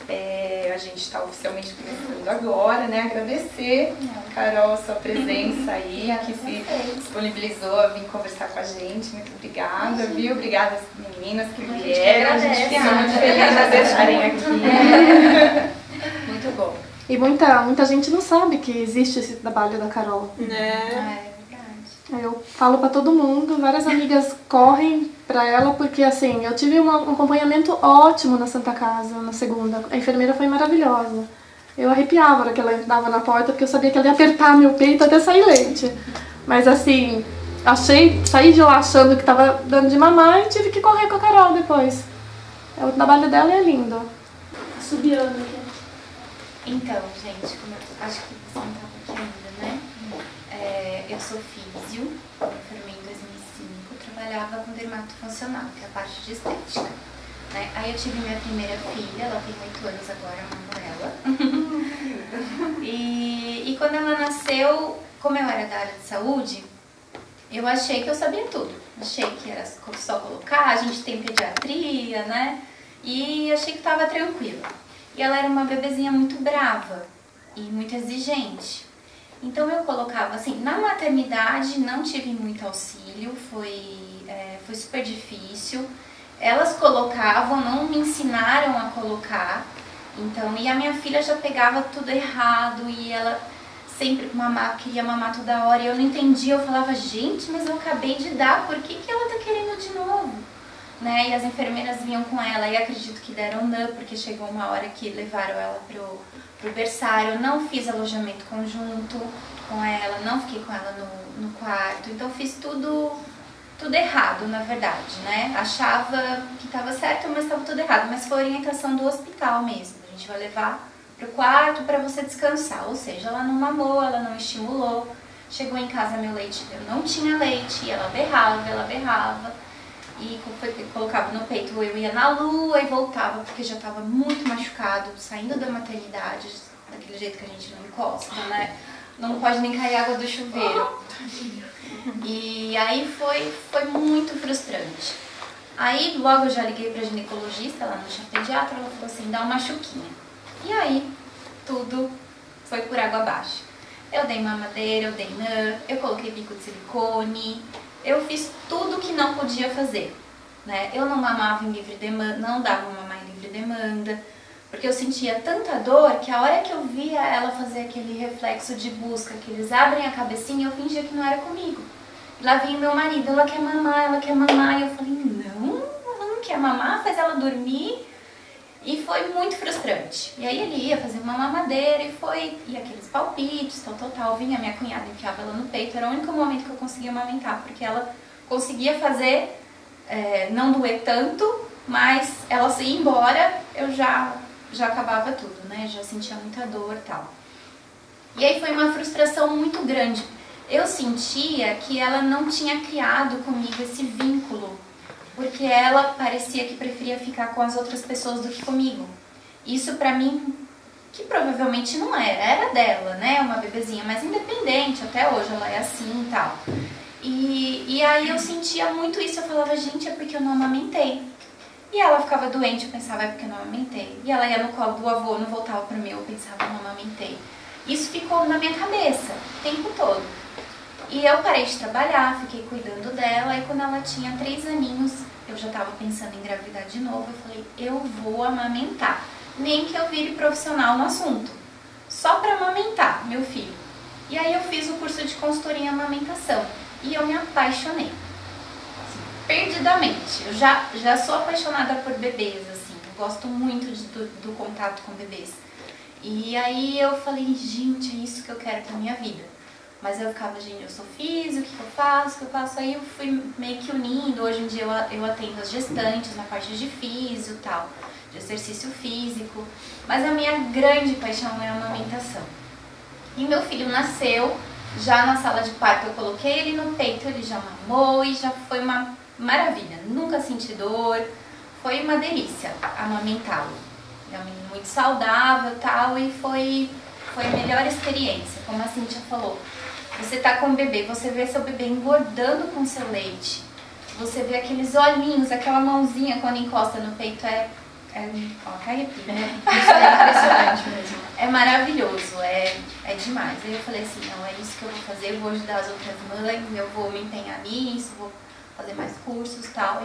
A gente está oficialmente começando agora, né? Agradecer, Carol, a sua presença aí, que se disponibilizou a vir conversar com a gente. Muito obrigada, viu? Obrigada às meninas que vieram. A gente fica muito feliz de estarem aqui. Muito bom. E muita gente não sabe que existe esse trabalho da Carol. Eu falo pra todo mundo, várias amigas correm pra ela, porque assim, eu tive um acompanhamento ótimo na Santa Casa, na segunda. A enfermeira foi maravilhosa. Eu arrepiava na hora que ela entrava na porta, porque eu sabia que ela ia apertar meu peito até sair leite. Mas assim, saí de lá achando que tava dando de mamar e tive que correr com a Carol depois. O trabalho dela é lindo. Subiando aqui. Então, gente, como eu acho que você não estava aqui ainda, né? Eu sou físio, eu me formei em 2005, trabalhava com dermatofuncional, que é a parte de estética. Né? Aí eu tive minha primeira filha, ela tem 8 anos agora, a Manuela. E quando ela nasceu, como eu era da área de saúde, eu achei que eu sabia tudo. Achei que era só colocar, a gente tem pediatria, né? E achei que estava tranquila. E ela era uma bebezinha muito brava e muito exigente. Então eu colocava assim, na maternidade não tive muito auxílio, foi super difícil. Elas colocavam, não me ensinaram a colocar. Então, e a minha filha já pegava tudo errado e ela sempre queria mamar toda hora. E eu não entendia, eu falava, gente, mas eu acabei de dar, por que ela tá querendo de novo? Né? E as enfermeiras vinham com ela e acredito que deram NAN, porque chegou uma hora que levaram ela pro berçário. Eu não fiz alojamento conjunto com ela, não fiquei com ela no quarto, então fiz tudo errado, na verdade, né? Achava que estava certo, mas estava tudo errado, mas foi orientação do hospital mesmo. A gente vai levar pro quarto para você descansar, ou seja, ela não mamou, ela não estimulou. Chegou em casa meu leite, eu não tinha leite, e ela berrava. E colocava no peito, eu ia na lua e voltava, porque já estava muito machucado, saindo da maternidade, daquele jeito que a gente não encosta, né? Não pode nem cair água do chuveiro. E aí foi muito frustrante. Aí logo eu já liguei pra ginecologista, ela não tinha pediatra, ela falou assim, dá uma chuquinha. E aí tudo foi por água abaixo. Eu dei mamadeira, eu dei NAN, eu coloquei bico de silicone. Eu fiz tudo que não podia fazer, né? Eu não mamava em livre demanda, não dava mamar em livre demanda, porque eu sentia tanta dor que a hora que eu via ela fazer aquele reflexo de busca, que eles abrem a cabecinha, eu fingia que não era comigo. Lá vinha meu marido, ela quer mamar, e eu falei, não, ela não quer mamar, faz ela dormir. E foi muito frustrante. E aí ele ia fazer uma mamadeira e aqueles palpites, tal. Vinha minha cunhada, enfiava ela no peito. Era o único momento que eu conseguia amamentar, porque ela conseguia fazer, não doer tanto, mas ela se ia embora, eu já acabava tudo, né? Já sentia muita dor e tal. E aí foi uma frustração muito grande. Eu sentia que ela não tinha criado comigo esse vínculo, porque ela parecia que preferia ficar com as outras pessoas do que comigo. Isso pra mim, que provavelmente não era dela, né? Uma bebezinha mais independente, até hoje ela é assim e tal. E aí eu sentia muito isso, eu falava, gente, é porque eu não amamentei. E ela ficava doente, eu pensava, é porque eu não amamentei. E ela ia no colo do avô, não voltava pro meu, eu pensava, não amamentei. Isso ficou na minha cabeça o tempo todo. E eu parei de trabalhar, fiquei cuidando dela, e quando ela tinha 3 aninhos, eu já estava pensando em engravidar de novo, eu falei, eu vou amamentar. Nem que eu vire profissional no assunto, só para amamentar meu filho. E aí eu fiz o curso de consultoria em amamentação, e eu me apaixonei, assim, perdidamente. Eu já sou apaixonada por bebês, assim, eu gosto muito do contato com bebês. E aí eu falei, gente, é isso que eu quero pra minha vida. Mas eu ficava, gente, eu sou físico, o que eu faço? Aí eu fui meio que unindo, hoje em dia eu atendo as gestantes na parte de físio e tal, de exercício físico. Mas a minha grande paixão é a amamentação. E meu filho nasceu, já na sala de parto eu coloquei ele no peito, ele já mamou e já foi uma maravilha. Nunca senti dor, foi uma delícia amamentá-lo. É um menino muito saudável e tal, e foi a melhor experiência, como a Cíntia falou. Você tá com o bebê, você vê seu bebê engordando com seu leite. Você vê aqueles olhinhos, aquela mãozinha quando encosta no peito, é ó, até arrepio. Isso é impressionante mesmo. É maravilhoso, é demais. Aí eu falei assim, não, é isso que eu vou fazer, eu vou ajudar as outras mães, eu vou me empenhar nisso, vou fazer mais cursos e tal,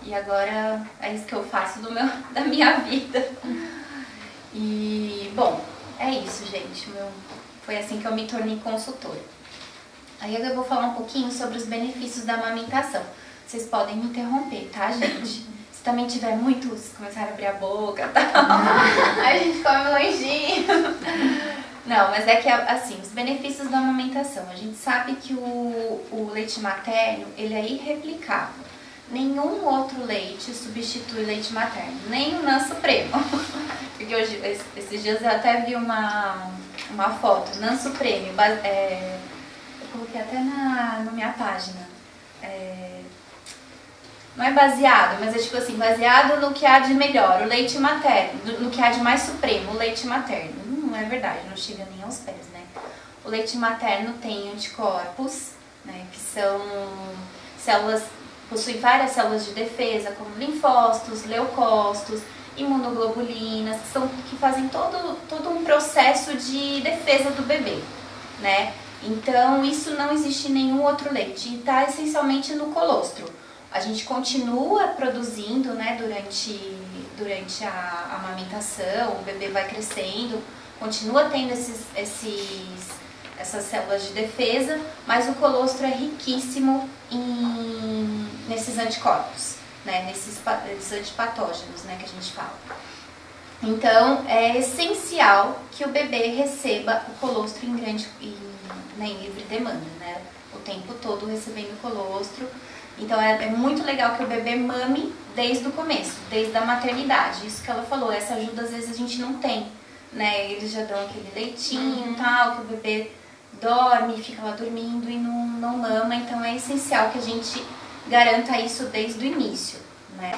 e agora é isso que eu faço da minha vida. E, bom, é isso, gente. Foi assim que eu me tornei consultora. Aí eu vou falar um pouquinho sobre os benefícios da amamentação. Vocês podem me interromper, tá, gente? Se também tiver muito, vocês começarem a abrir a boca e tal, aí a gente come um lanchinho. Não, mas é que, assim, os benefícios da amamentação. A gente sabe que o leite materno, ele é irreplicável. Nenhum outro leite substitui o leite materno, nem o NAN Supremo. Porque hoje, esses dias eu até vi uma foto, NAN Supremo, eu coloquei até na minha página. Não é baseado, mas é tipo assim, baseado no que há de melhor, o leite materno, no que há de mais supremo, o leite materno. Não é verdade, não chega nem aos pés, né? O leite materno tem anticorpos, né, que são células, possuem várias células de defesa, como linfócitos, leucócitos, imunoglobulinas, que fazem todo um processo de defesa do bebê, né? Então, isso não existe em nenhum outro leite, e está essencialmente no colostro. A gente continua produzindo, né, durante a amamentação, o bebê vai crescendo, continua tendo essas células de defesa, mas o colostro é riquíssimo nesses anticorpos, né, nesses antipatógenos, né, que a gente fala. Então, é essencial que o bebê receba o colostro em livre demanda, né, o tempo todo recebendo o colostro. Então é muito legal que o bebê mame desde o começo, desde a maternidade. Isso que ela falou, essa ajuda às vezes a gente não tem, né? Eles já dão aquele leitinho e tal, que o bebê dorme, fica lá dormindo e não mama. Então é essencial que a gente garanta isso desde o início, né?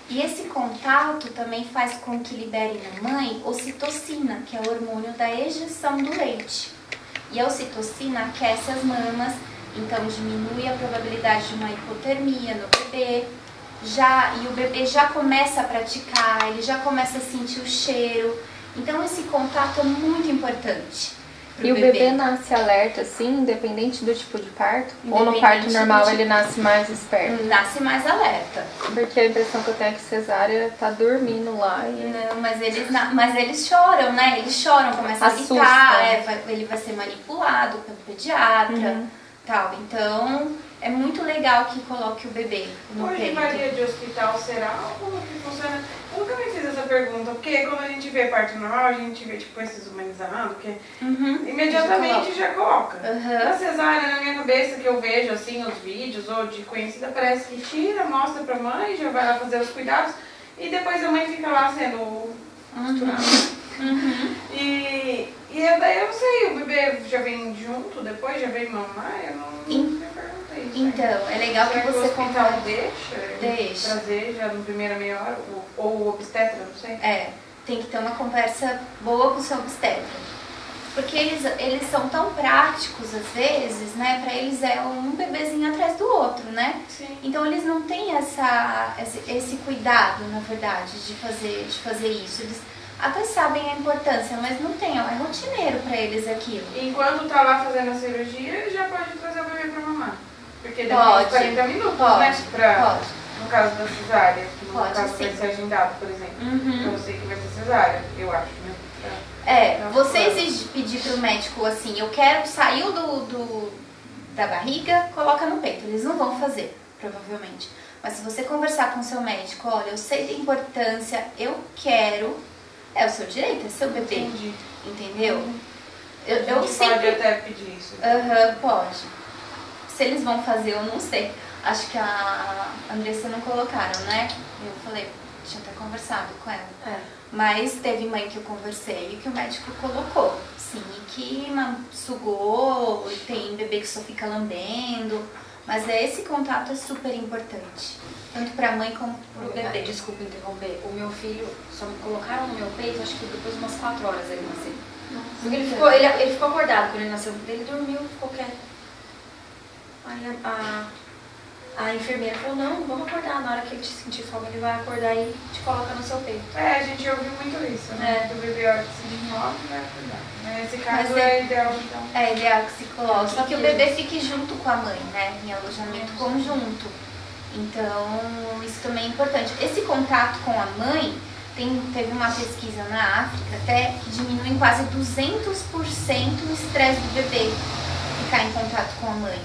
E esse contato também faz com que libere na mãe ocitocina, que é o hormônio da ejeção do leite. E a ocitocina aquece as mamas, então diminui a probabilidade de uma hipotermia no bebê, e o bebê já começa a praticar, ele já começa a sentir o cheiro. Então esse contato é muito importante pro bebê. E o bebê nasce alerta, assim, independente do tipo de parto? Ou no parto normal ele nasce mais esperto? Nasce mais alerta. Porque a impressão que eu tenho é que cesárea tá dormindo lá e... Não, mas eles choram, né? Eles choram, começam a gritar, ele vai ser manipulado pelo pediatra. Tal. Então, é muito legal que coloque o bebê no peito. Hoje varia de hospital, será? Ou como que funciona? Eu nunca me fiz essa pergunta, porque quando a gente vê parto normal, a gente vê tipo esses humanizados, que imediatamente já coloca. Na cesárea, na minha cabeça, que eu vejo assim os vídeos ou de conhecida, parece que tira, mostra pra mãe, já vai lá fazer os cuidados e depois a mãe fica lá sendo costurada. E daí eu não sei, o bebê já vem junto, depois já vem mamar, eu não perguntei isso. Então, é legal que você o hospital deixa trazer já no primeira meia hora, ou o obstetra, não sei. Tem que ter uma conversa boa com o seu obstetra. Porque eles são tão práticos às vezes, né? Pra eles é um bebezinho atrás do outro, né? Sim. Então eles não têm esse cuidado, na verdade, de fazer isso. Eles até sabem a importância, mas não tem, é rotineiro pra eles aquilo. Enquanto tá lá fazendo a cirurgia, ele já pode trazer o bebê pra mamar. Porque demora 40 minutos, né? Pode. No caso da cesárea, que no Pode, caso sim. vai ser agendado, por exemplo. Eu sei que vai ser cesárea, eu acho, né? Você pedir pro médico assim, eu quero, saiu da barriga, coloca no peito. Eles não vão fazer, provavelmente. Mas se você conversar com o seu médico, olha, eu sei da importância, eu quero, é o seu direito, é seu bebê. Entendi. Entendeu? Eu sempre... pode até pedir isso. Pode. Se eles vão fazer, eu não sei. Acho que a Andressa não colocaram, né? Eu falei, tinha até conversado com ela. Mas teve mãe que eu conversei e que o médico colocou. Sim, que sugou, tem bebê que só fica lambendo. Mas esse contato é super importante. Tanto pra mãe como pro bebê. Desculpa interromper. O meu filho, só me colocaram no meu peito, acho que depois de umas 4 horas ele nasceu. Porque ele ficou acordado quando ele nasceu. Ele dormiu, ficou quieto. Aí A enfermeira falou, não, vamos acordar, na hora que ele te sentir fome, ele vai acordar e te coloca no seu peito. A gente ouviu muito isso, né? Que o bebê, a hora que se desmove, vai acordar. Nesse caso Mas é ideal, então. É ideal que se coloque, que o bebê fique junto com a mãe, né? Em alojamento conjunto. Então, isso também é importante. Esse contato com a mãe, teve uma pesquisa na África até que diminui em quase 200% o estresse do bebê ficar em contato com a mãe.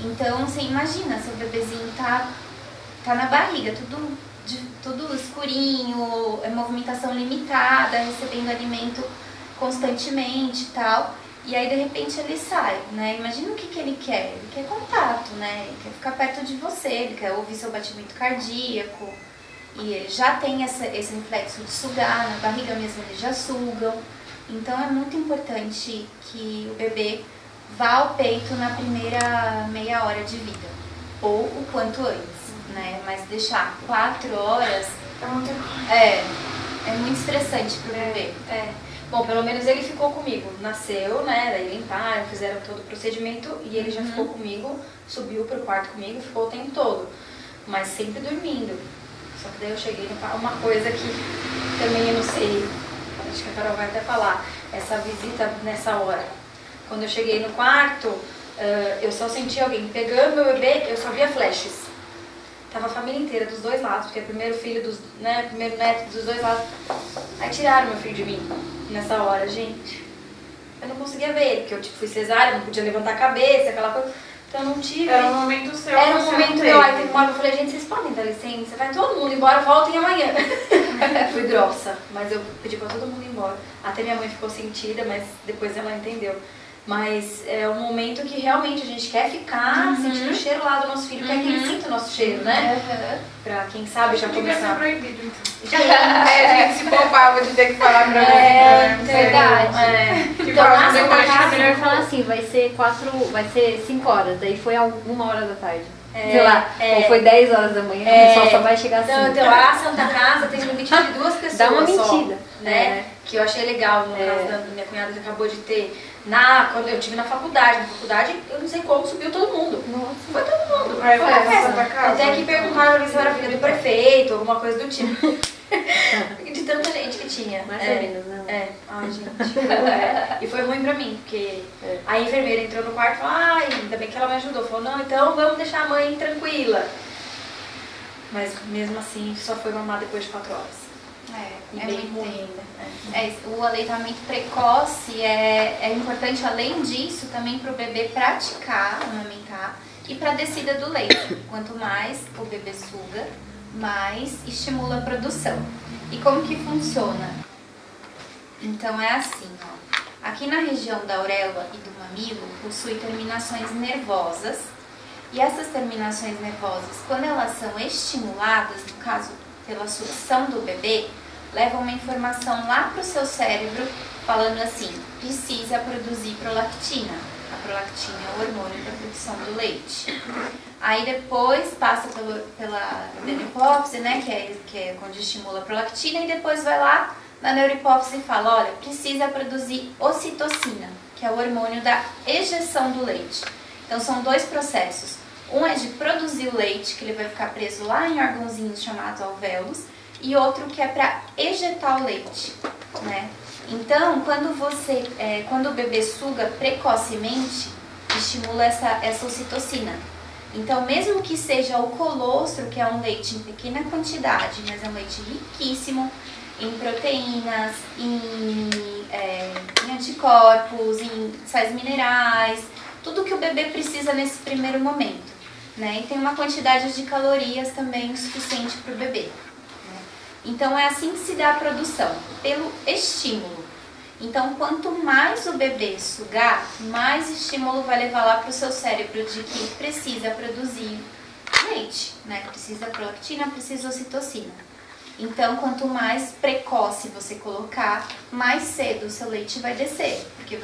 Então, você imagina, seu bebezinho tá na barriga, tudo escurinho, movimentação limitada, recebendo alimento constantemente e tal. E aí, de repente, ele sai, né? Imagina o que ele quer. Ele quer contato, né? Ele quer ficar perto de você, ele quer ouvir seu batimento cardíaco. E ele já tem esse reflexo de sugar, na barriga mesmo eles já sugam. Então, é muito importante que o bebê vá ao peito na primeira meia hora de vida. Ou o quanto antes, né? Mas deixar 4 horas... É muita coisa. É muito estressante pro bebê. Bom, pelo menos ele ficou comigo. Nasceu, né? Daí limparam, fizeram todo o procedimento e ele já ficou comigo, subiu pro quarto comigo, ficou o tempo todo. Mas sempre dormindo. Só que daí eu cheguei no uma coisa que também eu não sei, acho que a Carol vai até falar, essa visita nessa hora. Quando eu cheguei no quarto, eu só senti alguém pegando meu bebê, eu só via flashes. Tava a família inteira, dos dois lados, porque é primeiro filho, primeiro neto dos dois lados. Aí tiraram meu filho de mim, nessa hora, gente. Eu não conseguia ver ele, porque eu fui cesárea, não podia levantar a cabeça, aquela coisa. Então eu não tive. Era um momento seu. Era um momento meu. Aí teve uma hora que eu falei, gente, vocês podem dar licença? Vai todo mundo embora, voltem amanhã. Fui grossa, mas eu pedi pra todo mundo ir embora. Até minha mãe ficou sentida, mas depois ela entendeu. Mas é um momento que realmente a gente quer ficar sentindo o cheiro lá do nosso filho, quer que ele sinta o nosso cheiro, né? Pra quem sabe já Devia ser começar. proibido, então. A gente se poupava de ter que falar pra mim. Verdade. Tipo, Então, ah, na depois Santa de Casa, primeiro Fala assim, vai ser 5 horas, daí foi 1h da tarde. É, Sei lá, ou foi 10 horas da manhã, o pessoal só vai chegar assim. Então, a Santa Casa tem limite de 2 pessoas. Dá uma só, mentira. né? Que eu achei legal no caso da minha cunhada que acabou de ter. Quando eu estive na faculdade, eu não sei como subiu todo mundo. Nossa. Foi todo mundo. Aí Foi foi a na festa. Santa Casa? Até que perguntaram se eu era filha do prefeito, alguma coisa do tipo. De tanta gente que tinha. Mais ou menos, né? Ai, gente. E foi ruim pra mim, porque a enfermeira entrou no quarto e falou, ai, ainda bem que ela me ajudou. Falou, não, então vamos deixar a mãe tranquila. Mas mesmo assim, só foi mamar depois de 4 horas. E É bem muito ruim tempo. ainda. O aleitamento precoce é importante, além disso, também para o bebê praticar, amamentar, e para a descida do leite. Quanto mais o bebê suga, mais estimula a produção. E como que funciona? Então é assim, ó. Aqui na região da auréola e do mamilo possui terminações nervosas. E essas terminações nervosas, quando elas são estimuladas, no caso pela sucção do bebê, levam uma informação lá para o seu cérebro falando assim, precisa produzir prolactina. A prolactina é o hormônio da produção do leite. Aí depois passa pela neurohipófise, né, que é quando estimula a prolactina, e depois vai lá na neurohipófise e fala, olha, precisa produzir ocitocina, que é o hormônio da ejeção do leite. Então são 2 processos. Um é de produzir o leite, que ele vai ficar preso lá em órgãozinhos chamados alvéolos, e outro que é para ejetar o leite, né? Então, quando o bebê suga precocemente, estimula essa ocitocina. Então, mesmo que seja o colostro, que é um leite em pequena quantidade, mas é um leite riquíssimo em proteínas, em anticorpos, em sais minerais, tudo que o bebê precisa nesse primeiro momento, né? E tem uma quantidade de calorias também suficiente para o bebê. Então, é assim que se dá a produção, pelo estímulo. Então, quanto mais o bebê sugar, mais estímulo vai levar lá para o seu cérebro de que precisa produzir leite, né? Precisa prolactina, precisa ocitocina. Então, quanto mais precoce você colocar, mais cedo o seu leite vai descer. Porque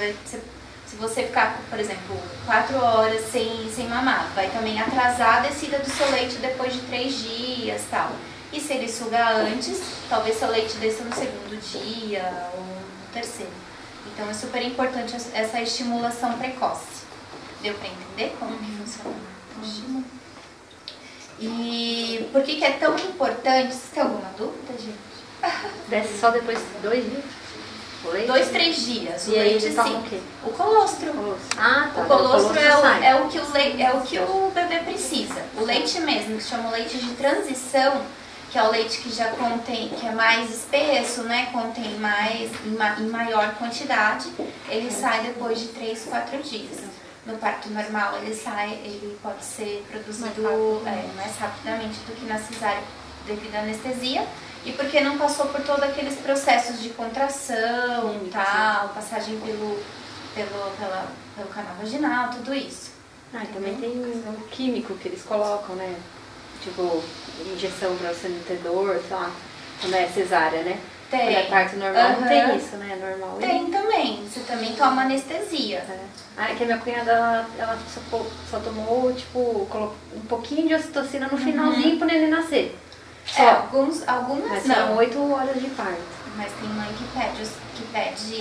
se você ficar, por exemplo, 4 horas sem mamar, vai também atrasar a descida do seu leite depois de 3 dias e tal. E se ele sugar antes, talvez seu leite desça no 2º dia ou no 3º. Então é super importante essa estimulação precoce. Deu pra entender como que funciona o estímulo? E por que é tão importante? Vocês têm alguma dúvida, gente? Desce só depois de 2 dias? O leite? 2, 3 dias. O E aí leite ele toma sim. o quê? O colostro. Ah, tá. O colostro sai. é o que o bebê precisa. O leite mesmo, que se chama leite de transição, que é o leite que já contém, que é mais espesso, né? Contém mais, em maior quantidade, ele sai depois de 3, 4 dias. No parto normal ele pode ser produzido mais rapidamente do que na cesárea devido à anestesia. E porque não passou por todos aqueles processos de contração e tal, passagem pelo canal vaginal, tudo isso. Ah, e também tem o químico que eles colocam, né? Tipo, injeção para você não ter dor, sei lá, quando é cesárea, né? Tem. Quando é parto normal não tem isso, né? Normal. Tem também, você também toma anestesia. Ah, é que a minha cunhada, ela só tomou, tipo, colocou um pouquinho de ocitocina no finalzinho pro neném nascer. Algumas Mas não. são 8 horas de parto. Mas tem mãe que pede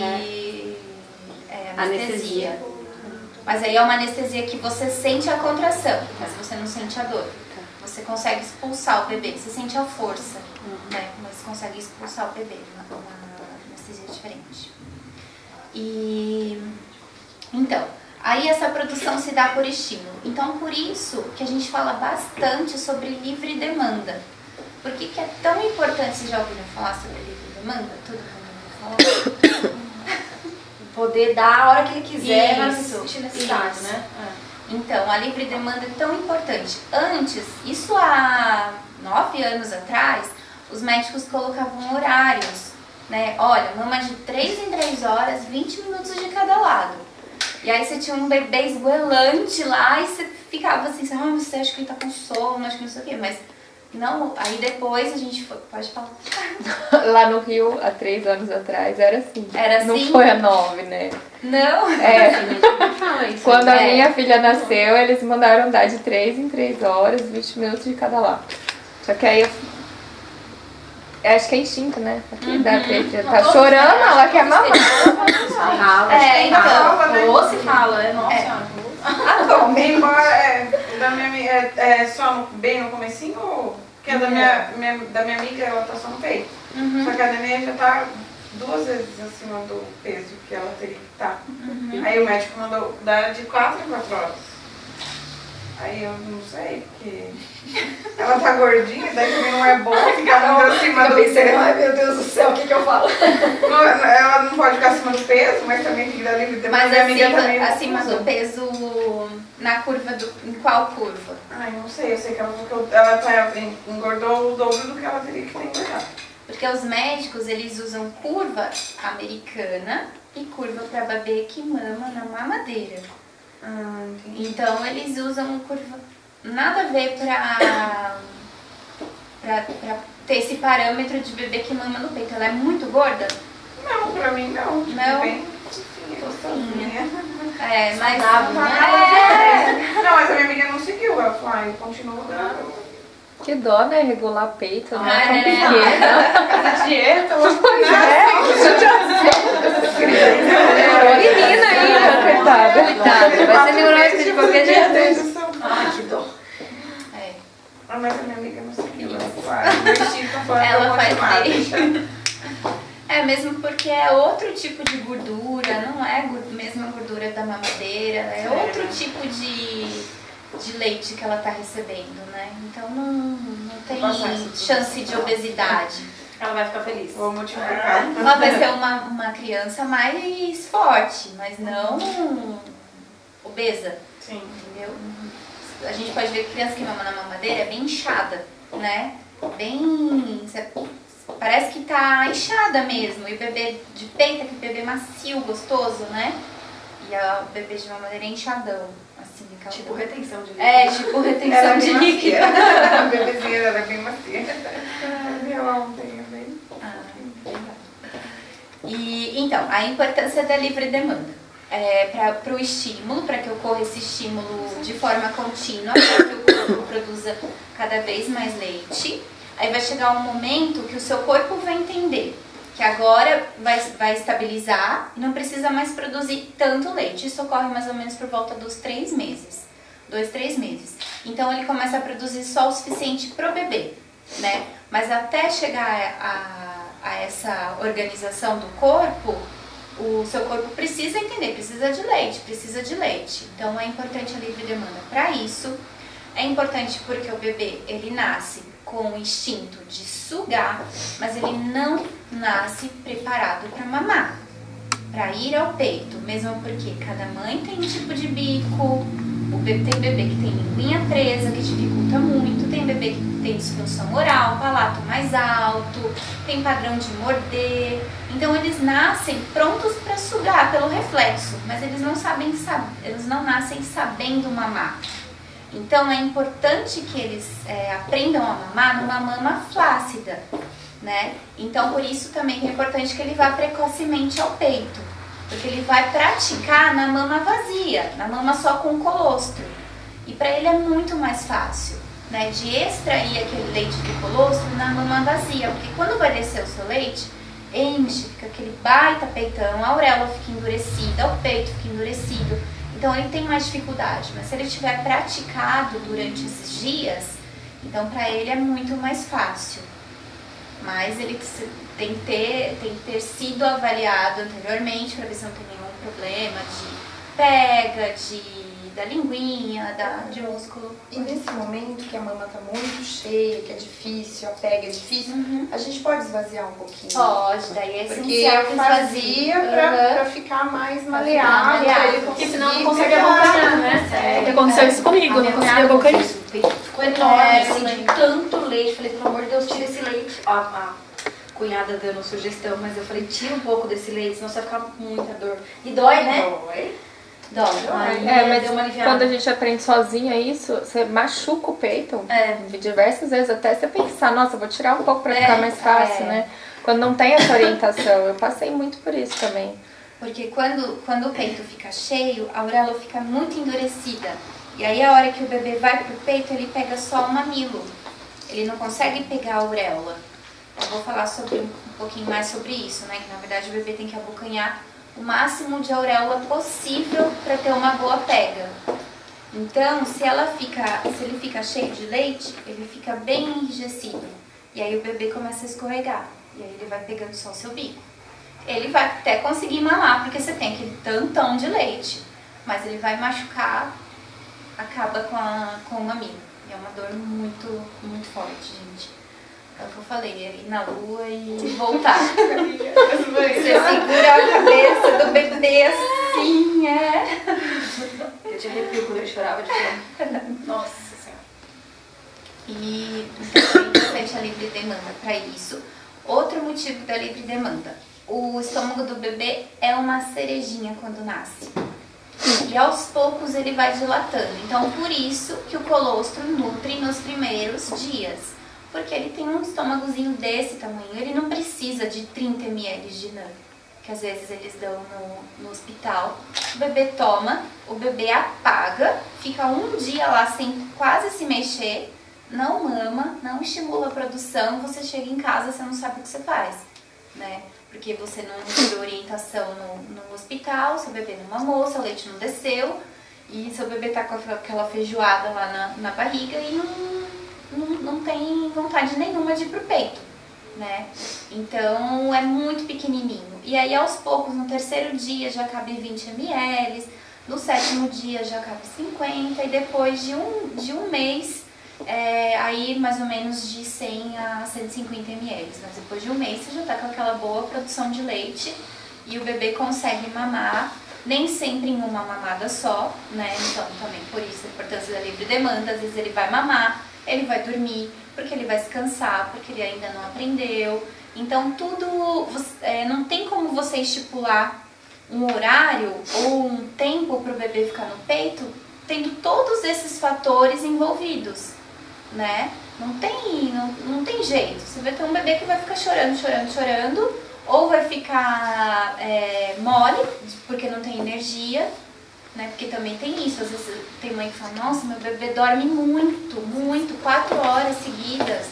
anestesia. Mas aí é uma anestesia que você sente a contração, mas você não sente a dor. Você consegue expulsar o bebê, você sente a força, né? Mas consegue expulsar o bebê, uma anestesia diferente. E então, aí essa produção se dá por estímulo. Então, por isso que a gente fala bastante sobre livre demanda. Por que é tão importante? Vocês já ouviram falar sobre livre demanda? Todo mundo ouviu falar? Poder dar a hora que ele quiser, mas Isso, sentir necessidade, isso. né? Então, a livre demanda é tão importante. Antes, isso há 9 anos atrás, os médicos colocavam horários, né? Olha, mama de 3 em 3 horas, 20 minutos de cada lado. E aí você tinha um bebê esgoelante lá e você ficava assim, você acha que ele tá com sono, acho que não sei o quê, mas não, aí depois a gente foi, pode falar. Lá no Rio, há 3 anos atrás, era assim. Era assim? Não foi há 9, né? Não? Fala isso. Quando a minha filha nasceu, eles mandaram dar de 3 em 3 horas, 20 minutos de cada lado. Só que aí eu acho que é instinto, né? Aqui da Petra tá chorando, ela quer mamar. Então, Ou se fala, né? Nossa senhora. Bem embora, da minha, só bem no comecinho, ou que é da minha amiga, ela tá só no peito. Só que a neném já tá 2 vezes acima do peso que ela teria que estar. Aí o médico mandou dar de 4 em 4 horas. Aí eu não sei, porque ela tá gordinha, daí também não é bom ficar muito acima do peso. Ai meu Deus do céu, o que eu falo? Ela não pode ficar acima do peso, mas também tem que dar livre. mas minha amiga também acima do peso na curva em qual curva? Ai, não sei, eu sei que ela engordou o dobro do que ela teria que ter engordado. Porque os médicos, eles usam curva americana e curva para bebê que mama na mamadeira. Entendi. Então, eles usam curva nada a ver pra ter esse parâmetro de bebê que mama no peito. Ela é muito gorda? Não, pra mim não. Não? Bem fofinha, gostosinha. Mas... Não, mas a minha amiga não seguiu. Ela falou, eu continuo dando. Que dó, né? Regular peito, né? Ai, né? Fazer dieta, Menina ainda, coitada. Vai ser neurótica de qualquer jeito. Ai, que dó. Mas a minha amiga não seguiu. Ela faz bem. Mesmo porque é outro tipo de gordura, não é a mesma gordura da mamadeira, é outro tipo de leite que ela tá recebendo, né? Então não tem chance de obesidade. Ela vai ficar feliz. Vou multiplicar. Ela vai ser uma criança mais forte, mas não obesa. Sim. Entendeu? A gente pode ver que criança que mama na mamadeira é bem inchada, né? Bem... Parece que tá inchada mesmo. E o bebê de peito, aquele bebê macio, gostoso, né? E o bebê de mamadeira é inchadão. Assim, tipo retenção de líquido. Tipo retenção de líquido. A bebezinha era bem macia. Meu ontem, bem. E então, a importância da livre demanda. Para o estímulo, para que ocorra esse estímulo de forma contínua, para que o corpo produza cada vez mais leite. Aí vai chegar um momento que o seu corpo vai entender que agora vai estabilizar e não precisa mais produzir tanto leite. Isso ocorre mais ou menos por volta dos 3 meses. 2, 3 meses. Então ele começa a produzir só o suficiente pro bebê, né? Mas até chegar a essa organização do corpo, o seu corpo precisa entender, precisa de leite. Então é importante a livre demanda para isso. É importante porque o bebê, ele nasce com o instinto de sugar, mas ele não nasce preparado para mamar, para ir ao peito, mesmo porque cada mãe tem um tipo de bico, tem bebê que tem linguinha presa, que dificulta muito, tem bebê que tem disfunção oral, palato mais alto, tem padrão de morder. Então eles nascem prontos para sugar pelo reflexo, mas eles não nascem sabendo mamar. Então é importante que eles aprendam a mamar numa mama flácida, né? Então por isso também que é importante que ele vá precocemente ao peito, porque ele vai praticar na mama vazia, na mama só com colostro. E para ele é muito mais fácil, né, de extrair aquele leite do colostro na mama vazia, porque quando vai descer o seu leite, enche, fica aquele baita peitão, a auréola fica endurecida, o peito fica endurecido. Então ele tem mais dificuldade, mas se ele tiver praticado durante esses dias, então para ele é muito mais fácil. Mas ele tem que ter sido avaliado anteriormente para ver se não tem nenhum problema de pega, da linguinha, de músculo. E nesse momento que a mama tá muito cheia, que é difícil, a pega é difícil, a gente pode esvaziar um pouquinho? Pode, daí é Porque essencial eu fazia pra ficar mais maleável, pra ele Porque conseguir senão não consegue pegar. acompanhar, né? Aconteceu isso comigo, não consegui acompanhar. O peito ficou enorme, assim, de tanto leite. Falei, pelo amor de Deus, tira esse leite. A cunhada dando sugestão, mas eu falei, tira um pouco desse leite, senão você vai ficar com muita dor. E dói, né? Dói. Mas deu uma aliviada. quando a gente aprende sozinha isso, você machuca o peito. Diversas vezes, até você pensar, nossa, vou tirar um pouco pra ficar mais fácil, né? Quando não tem essa orientação. Eu passei muito por isso também. Porque quando o peito fica cheio, a auréola fica muito endurecida. E aí a hora que o bebê vai pro peito, ele pega só o mamilo. Ele não consegue pegar a auréola. Eu vou falar um pouquinho mais sobre isso, né? Que na verdade o bebê tem que abocanhar o máximo de auréola possível para ter uma boa pega. Então, se ele fica cheio de leite, ele fica bem enrijecido. E aí o bebê começa a escorregar. E aí ele vai pegando só o seu bico. Ele vai até conseguir mamar, porque você tem aquele tantão de leite. Mas ele vai machucar, acaba com o mamilo. E é uma dor muito, muito forte, gente. É o que eu falei, é ir na lua e voltar. Você segura a cabeça do bebê assim, Eu te arrepio quando eu chorava de fome. Nossa Senhora. E então, é importante a livre demanda para isso. Outro motivo da livre demanda. O estômago do bebê é uma cerejinha quando nasce. E aos poucos ele vai dilatando. Então, por isso que o colostro nutre nos primeiros dias. Porque ele tem um estômagozinho desse tamanho, ele não precisa de 30 ml de NAN, que às vezes eles dão no hospital. O bebê toma, o bebê apaga, fica um dia lá sem quase se mexer, não mama, não estimula a produção, você chega em casa, você não sabe o que você faz, né? Porque você não tirou orientação no hospital, seu bebê não mamou, seu leite não desceu, e seu bebê tá com aquela feijoada lá na barriga e não tem vontade nenhuma de ir pro peito, né? Então é muito pequenininho. E aí aos poucos, no terceiro dia já cabe 20 ml, no 7º dia já cabe 50 e depois de um mês, aí mais ou menos de 100 a 150 ml. Mas depois de um mês você já tá com aquela boa produção de leite e o bebê consegue mamar, nem sempre em uma mamada só, né? Então também por isso a importância da livre demanda, às vezes ele vai mamar, ele vai dormir, porque ele vai se cansar, porque ele ainda não aprendeu. Então tudo, não tem como você estipular um horário ou um tempo para o bebê ficar no peito, tendo todos esses fatores envolvidos, né? Não tem jeito. Você vai ter um bebê que vai ficar chorando, ou vai ficar mole, porque não tem energia, né? Porque também tem isso, às vezes tem mãe que fala, nossa, meu bebê dorme muito, 4 horas seguidas,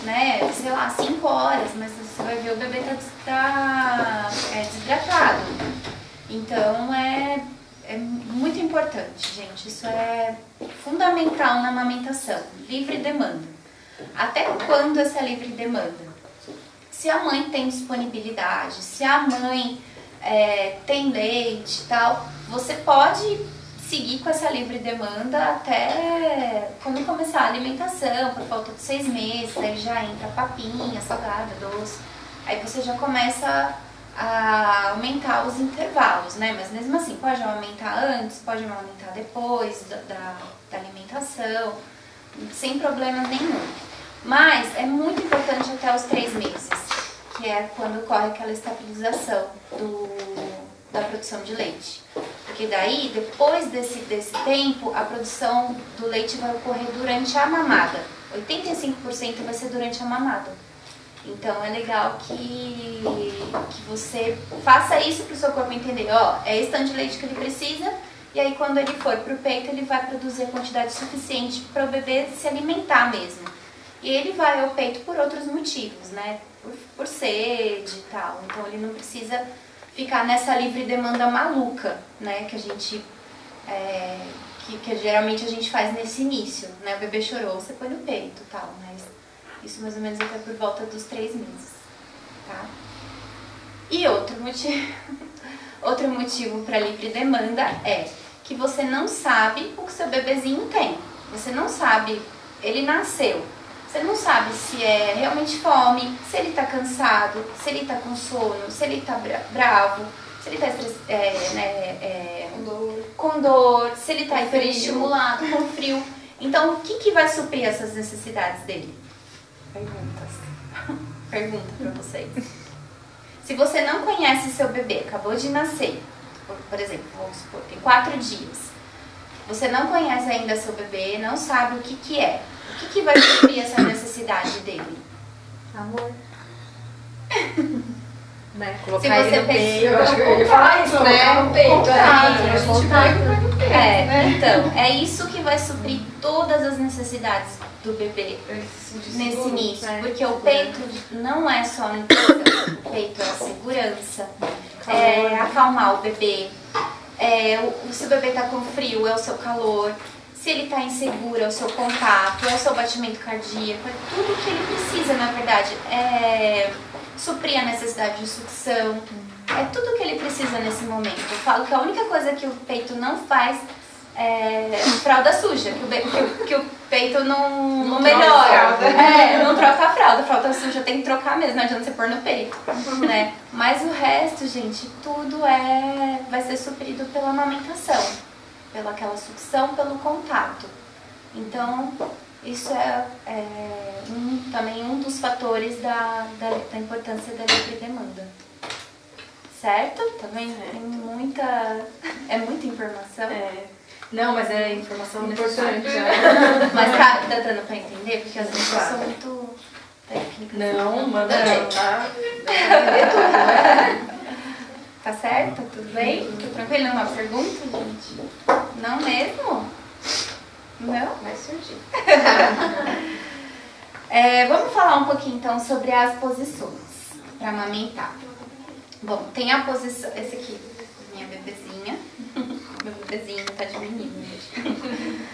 né? Sei lá, 5 horas, mas você vai ver o bebê tá desidratado. Então é muito importante importante, gente. Isso é fundamental na amamentação. Livre demanda. Até quando essa livre demanda? Se a mãe tem disponibilidade, se a mãe tem leite e tal, você pode seguir com essa livre demanda até quando começar a alimentação, por volta de 6 meses, aí já entra papinha, salgada, doce. Aí você já começa a aumentar os intervalos, né? Mas mesmo assim, pode aumentar antes, pode aumentar depois da alimentação, sem problema nenhum. Mas é muito importante até os 3 meses, que é quando ocorre aquela estabilização da produção de leite. Porque daí, depois desse tempo, a produção do leite vai ocorrer durante a mamada. 85% vai ser durante a mamada. Então é legal que você faça isso para o seu corpo entender, ó, é esse tanto de leite que ele precisa, e aí quando ele for para o peito, ele vai produzir a quantidade suficiente para o bebê se alimentar mesmo. E ele vai ao peito por outros motivos, né? Por sede e tal. Então ele não precisa ficar nessa livre demanda maluca, né? Que a gente que geralmente a gente faz nesse início, né? O bebê chorou, você põe no peito e tal, mas isso mais ou menos até por volta dos 3 meses, tá? E outro motivo para livre demanda é que você não sabe o que seu bebezinho tem. Você não sabe, ele nasceu. Você não sabe se é realmente fome, se ele tá cansado, se ele tá com sono, se ele tá bravo, se ele tá com dor, se ele tá hiperestimulado, com frio. Então, o que vai suprir essas necessidades dele? Pergunta pra vocês. Se você não conhece seu bebê, acabou de nascer, por exemplo, vamos supor, tem 4 dias. Você não conhece ainda seu bebê, não sabe o que é. O que vai suprir essa necessidade dele? Amor. Né? Se você Eu acho que eu ia falar isso, né? No peito. Então, é isso que vai suprir todas as necessidades do bebê nesse início. Porque o peito não é só a nutrição, o peito é a segurança, é acalmar o bebê, se o bebê tá com frio, é o seu calor. Se ele está inseguro, é o seu contato, é o seu batimento cardíaco, é tudo que ele precisa, na verdade. É suprir a necessidade de sucção, é tudo que ele precisa nesse momento. Eu falo que a única coisa que o peito não faz é fralda suja, que o peito não melhora. Não troca a fralda suja tem que trocar mesmo, não adianta você pôr no peito. Né? Mas o resto, gente, tudo vai ser suprido pela amamentação. Pela aquela sucção, pelo contato. Então, isso também um dos fatores da importância da livre demanda. Certo? Também tem muita informação. Não, mas é informação importante. Mas tá dando pra entender? Porque às vezes eu sou muito técnica. Não, manda tá. Tá certo? Tudo bem? Tudo tranquilo? Uma pergunta, gente? Não mesmo? Não? Vai surgir. Vamos falar um pouquinho então sobre as posições para amamentar. Bom, tem a posição... Esse aqui, minha bebezinha. Meu bebezinho tá de menino hoje.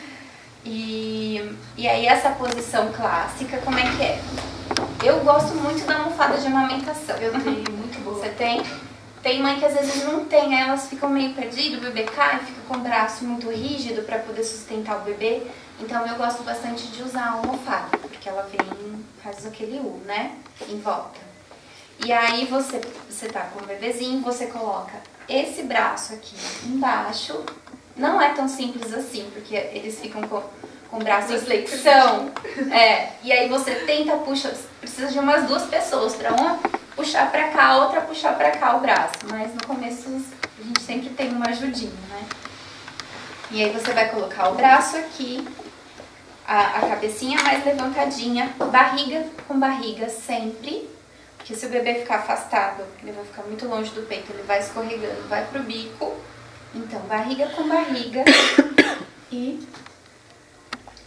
E aí essa posição clássica, como é que é? Eu gosto muito da almofada de amamentação. Eu tenho, muito boa. Você tem? Tem mãe que às vezes não tem, aí elas ficam meio perdidas, o bebê cai, fica com o braço muito rígido para poder sustentar o bebê. Então eu gosto bastante de usar a almofada, porque ela faz aquele U, né, em volta. E aí você tá com o bebezinho, você coloca esse braço aqui embaixo. Não é tão simples assim, porque eles ficam com o braço em flexão. E aí você tenta puxar, precisa de umas 2 pessoas para uma puxar pra cá, a outra puxar pra cá o braço. Mas no começo a gente sempre tem uma ajudinha, né? E aí você vai colocar o braço aqui, a cabecinha mais levantadinha, barriga com barriga sempre. Porque se o bebê ficar afastado, ele vai ficar muito longe do peito, ele vai escorregando, vai pro bico. Então, barriga com barriga. E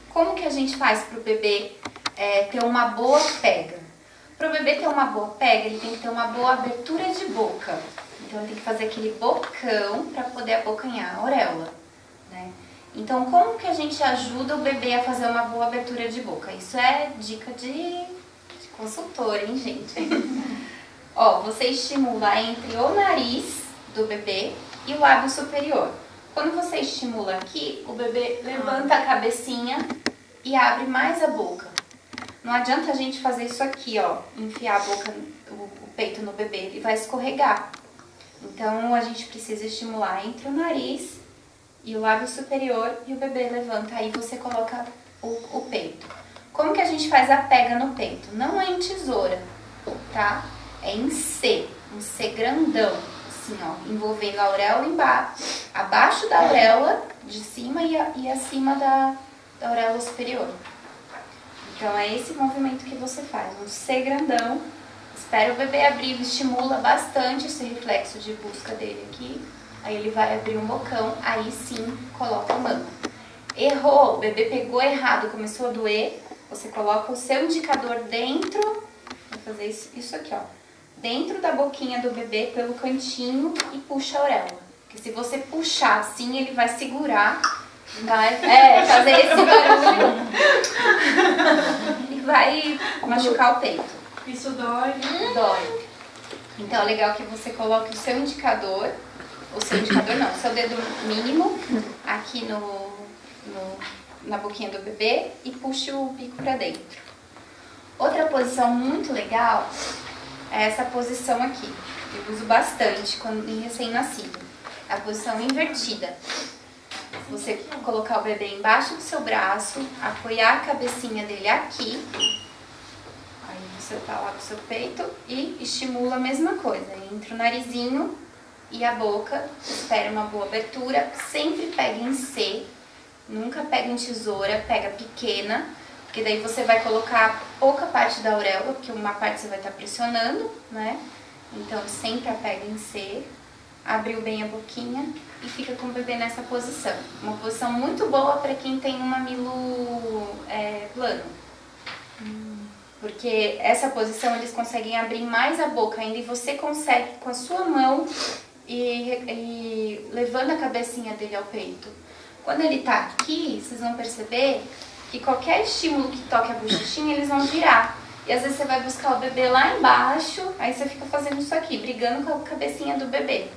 como que a gente faz pro bebê ter uma boa pega? Para o bebê ter uma boa pega, ele tem que ter uma boa abertura de boca. Então ele tem que fazer aquele bocão para poder abocanhar a auréola, né? Então, como que a gente ajuda o bebê a fazer uma boa abertura de boca? Isso é dica de consultor, hein, gente? Ó, você estimula entre o nariz do bebê e o lábio superior. Quando você estimula aqui, o bebê levanta a cabecinha e abre mais a boca. Não adianta a gente fazer isso aqui, ó, enfiar a boca, o peito no bebê, ele vai escorregar. Então, a gente precisa estimular entre o nariz e o lábio superior e o bebê levanta. Aí você coloca o peito. Como que a gente faz a pega no peito? Não é em tesoura, tá? É em C, um C grandão, assim, ó, envolvendo a auréola embaixo, abaixo da auréola de cima e acima da auréola superior. Então é esse movimento que você faz, um C grandão, espera o bebê abrir, estimula bastante esse reflexo de busca dele aqui, aí ele vai abrir um bocão, aí sim coloca a mama. Errou, o bebê pegou errado, começou a doer, você coloca o seu indicador dentro, vou fazer isso aqui, ó, dentro da boquinha do bebê pelo cantinho e puxa a auréola. Porque se você puxar assim, ele vai segurar, vai fazer esse barulho e vai machucar o peito. Isso dói? Dói. Então é legal que você coloque o seu indicador não, o seu dedo mínimo aqui na boquinha do bebê e puxe o bico pra dentro. Outra posição muito legal é essa posição aqui. Eu uso bastante quando em recém-nascido. A posição invertida. Você colocar o bebê embaixo do seu braço, apoiar a cabecinha dele aqui. Aí você tá lá com o seu peito e estimula a mesma coisa. Entre o narizinho e a boca, espera uma boa abertura. Sempre pega em C, nunca pega em tesoura, pega pequena. Porque daí você vai colocar pouca parte da auréola, porque uma parte você vai estar pressionando, né? Então sempre apega em C, abriu bem a boquinha e fica com o bebê nessa posição. Uma posição muito boa para quem tem um mamilo plano. Porque essa posição eles conseguem abrir mais a boca ainda e você consegue com a sua mão e levando a cabecinha dele ao peito. Quando ele tá aqui, vocês vão perceber que qualquer estímulo que toque a bochechinha, eles vão virar. E às vezes você vai buscar o bebê lá embaixo, aí você fica fazendo isso aqui, brigando com a cabecinha do bebê.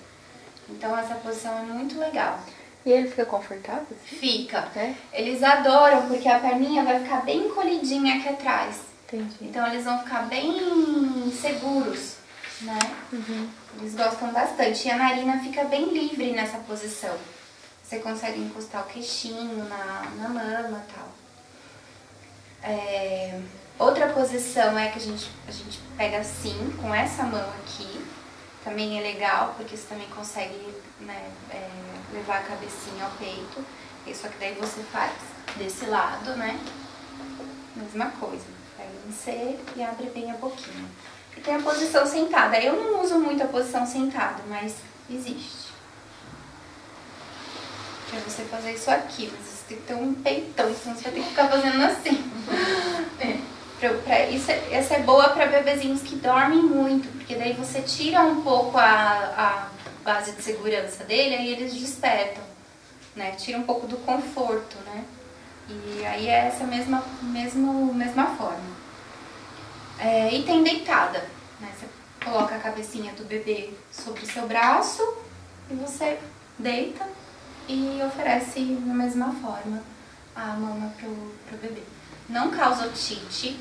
Então essa posição é muito legal. E ele fica confortável? Fica. Eles adoram, porque a perninha vai ficar bem encolhidinha aqui atrás. Entendi. Então eles vão ficar bem seguros, né? Eles gostam bastante. E a narina fica bem livre nessa posição. Você consegue encostar o queixinho na mama e tal. Outra posição é que a gente pega assim, com essa mão aqui. Também é legal, porque você também consegue, né, levar a cabecinha ao peito. Só que daí você faz desse lado, né? Mesma coisa. Pega em C e abre bem a boquinha. E tem a posição sentada. Eu não uso muito a posição sentada, mas existe. Pra você fazer isso aqui, mas você tem que ter um peitão, senão você vai ter que ficar fazendo assim. Essa é boa para bebezinhos que dormem muito, porque daí você tira um pouco a base de segurança dele, aí eles despertam, né? Tira um pouco do conforto, né? E aí é essa mesma forma. E tem deitada, né? Você coloca a cabecinha do bebê sobre o seu braço e você deita e oferece da mesma forma a mama pro bebê. Não causa otite,